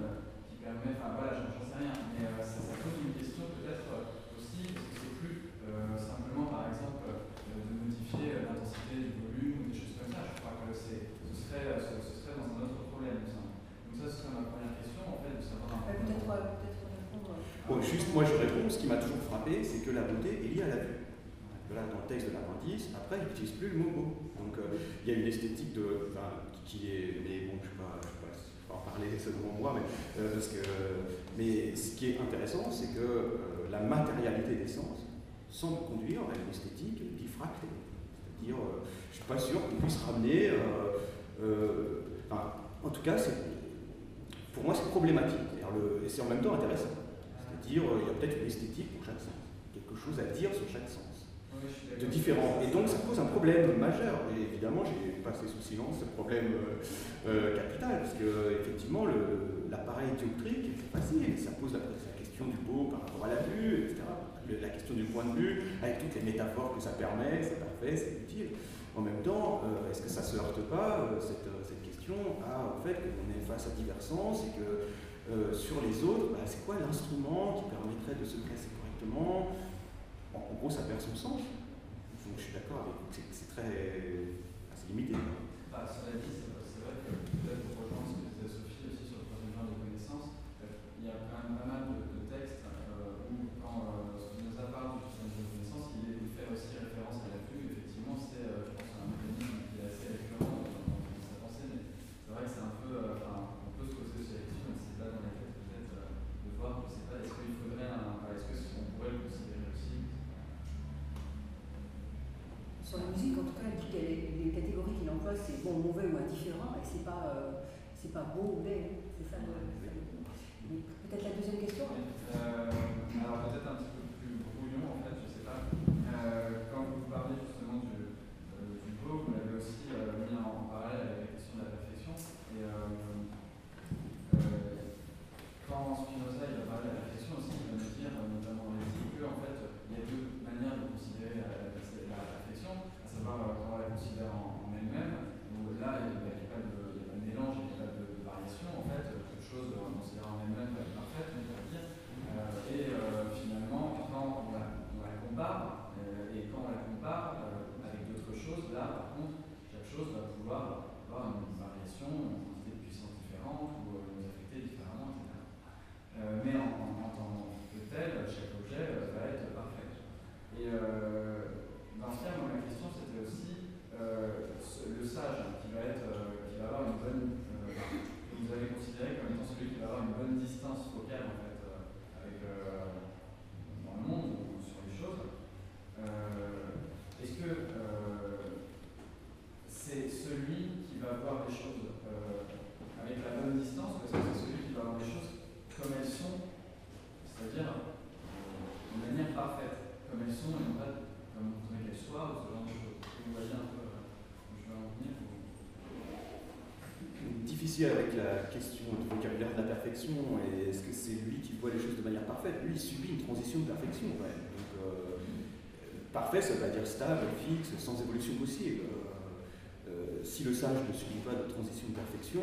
qui permet, enfin voilà, j'en sais rien, mais ça pose une question peut-être aussi, est-ce que c'est plus simplement, par exemple, de modifier l'intensité du volume ou des choses comme ça? Je crois que ce serait dans un autre problème, ça. Donc ça, ce serait ma première question, en fait, de savoir un peu. Peut-être répondre. Bon, juste moi je réponds, ce qui m'a toujours frappé, c'est que la beauté est liée à la vue. Là, dans le texte de l'apprentice, après, il n'utilise plus le mot beau. Donc, il y a une esthétique qui est. Mais bon, je ne vais pas en parler seulement moi, mais ce qui est intéressant, c'est que la matérialité des sens semble conduire à une esthétique diffractée. C'est-à-dire, je ne suis pas sûr qu'on puisse ramener. En tout cas, pour moi, c'est problématique. Et c'est en même temps intéressant. C'est-à-dire, il y a peut-être une esthétique pour chaque sens, quelque chose à dire sur chaque sens, de différent. Et donc, ça pose un problème majeur. Et évidemment, j'ai passé sous silence ce problème capital, parce que effectivement, l'appareil dioptrique, c'est facile, ça pose la question du beau par rapport à la vue, etc. La question du point de vue, avec toutes les métaphores que ça permet, c'est parfait, c'est utile. En même temps, est-ce que ça ne se heurte pas, cette question, au fait qu'on est face à divers sens et que sur les autres, c'est quoi l'instrument qui permettrait de se classer correctement? En gros, ça perd son sens. Donc je suis d'accord avec vous que c'est assez limité. Cela dit, c'est vrai que peut-être pour rejoindre ce que disait Sophie aussi sur le troisième genre des connaissances, il y a quand même pas mal de textes où quand Spinoza parle du troisième genre des connaissances, il fait aussi référence à la vue. Effectivement, c'est, je pense, un mécanisme qui est assez récurrent dans sa pensée, mais c'est vrai que c'est un peu, on peut se poser aussi la question, et c'est là dans la tête peut-être de voir, je ne sais pas, est-ce qu'il faudrait est-ce qu'on pourrait le considérer aussi? Sur la musique, en tout cas, elle dit que les catégories qu'il emploie, c'est bon, mauvais ou indifférent, et c'est pas beau ou laid. C'est ça. Peut-être la deuxième question. Alors peut-être un petit peu plus brouillon, en fait, je sais pas. Quand vous parlez justement du beau, vous l'avez aussi mis en parallèle avec la question de la perfection. Et quand Spinoza il va parler de la perfection aussi, il va nous dire, notamment dans l'éthique, qu'en fait, il y a deux manières de considérer la perfection, à savoir quand on la considère en elle-même. Donc là, il n'y a pas de mélange, il n'y a pas de variation. En fait, toute chose considérée en elle-même va être parfaite, on va dire. Et finalement, quand on la compare, et quand on la compare avec d'autres choses, là, par contre, chaque chose va pouvoir avoir une variation, une quantité de puissance différente ou nous affecter différemment, etc. Mais en tant que tel, chaque objet va être parfait. Et dans ce cas, moi, ma question, c'était aussi le sage qui va avoir une bonne, que vous avez considéré comme étant celui qui va avoir une bonne distance focale en fait avec dans le monde ou sur les choses. Est-ce que c'est celui qui va voir les choses avec la bonne distance, ou est-ce que c'est celui qui va voir les choses comme elles sont, c'est-à-dire de manière parfaite, comme elles sont et non pas comme on voudrait qu'elles soient, ou ce genre de choses? Vous voyez un peu où je vais en venir? Difficile avec la question du vocabulaire de la perfection, et est-ce que c'est lui qui voit les choses de manière parfaite? Lui, il subit une transition de perfection. Ouais. Donc, parfait, ça veut dire stable, fixe, sans évolution possible. Si le sage ne subit pas de transition de perfection,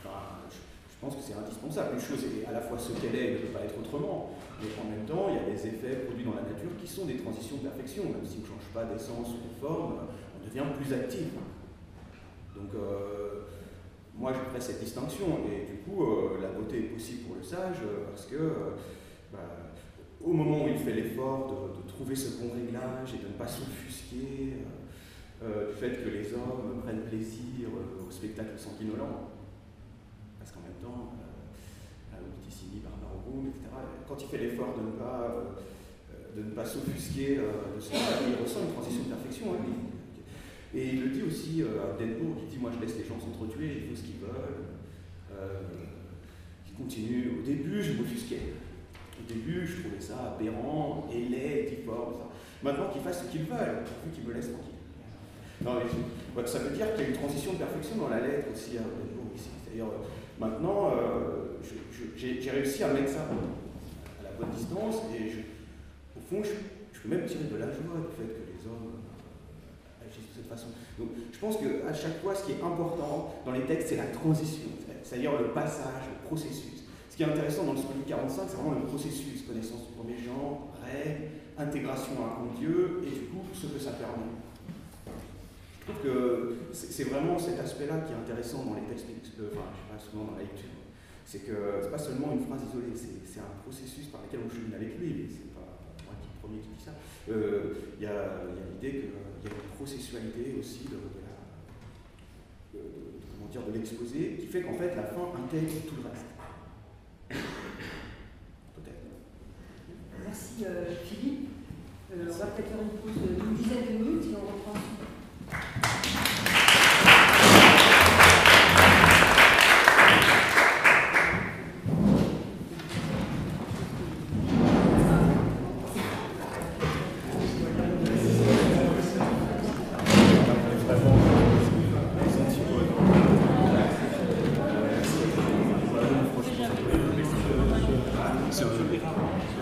je pense que c'est indispensable. Une chose est à la fois ce qu'elle est, elle ne peut pas être autrement, mais en même temps, il y a des effets produits dans la nature qui sont des transitions de perfection. Même si on ne change pas d'essence ou de forme, on devient plus actif. Donc, moi, je ferai cette distinction, et du coup, la beauté est possible pour le sage, parce que au moment où il fait l'effort de trouver ce bon réglage et de ne pas s'offusquer du fait que les hommes prennent plaisir au spectacle sanguinolent, parce qu'en même temps, Ticini, Barbaro Room, etc., quand il fait l'effort de ne pas s'offusquer de ce qu'il ressent une transition de perfection, hein, lui. Et il le dit aussi à Denbourg, il dit « Moi, je laisse les gens s'entretuer, ils font ce qu'ils veulent. » Il continue. Au début, je m'offusquais. Au début, je trouvais ça aberrant, et laid, et difforme. Maintenant qu'ils fassent ce qu'ils veulent, pourvu qu'ils me laissent tranquille. Non, ça veut dire qu'il y a une transition de perfection dans la lettre aussi à Denbourg ici. C'est-à-dire, maintenant, j'ai réussi à mettre ça à la bonne distance, et au fond, je peux même tirer de la joie du fait que les hommes agissent de cette façon. Donc, je pense qu'à chaque fois, ce qui est important dans les textes, c'est la transition, c'est-à-dire le passage, le processus. Ce qui est intéressant dans le Split 45, c'est vraiment le processus, connaissance du premier genre, règles, intégration à un Dieu, et du coup, ce que ça permet. Je trouve que c'est vraiment cet aspect-là qui est intéressant dans les textes, souvent dans la lecture. C'est que c'est pas seulement une phrase isolée, c'est un processus par lequel on chemine avec lui, mais c'est pas moi qui le premier qui dit ça. Il y a l'idée qu'il y a une processualité aussi de l'exposé, qui fait qu'en fait la fin intègre tout le reste. Peut-être. Merci Philippe. On va peut-être faire une pause d'une dizaine de minutes et on reprend ensuite. je lis rarement.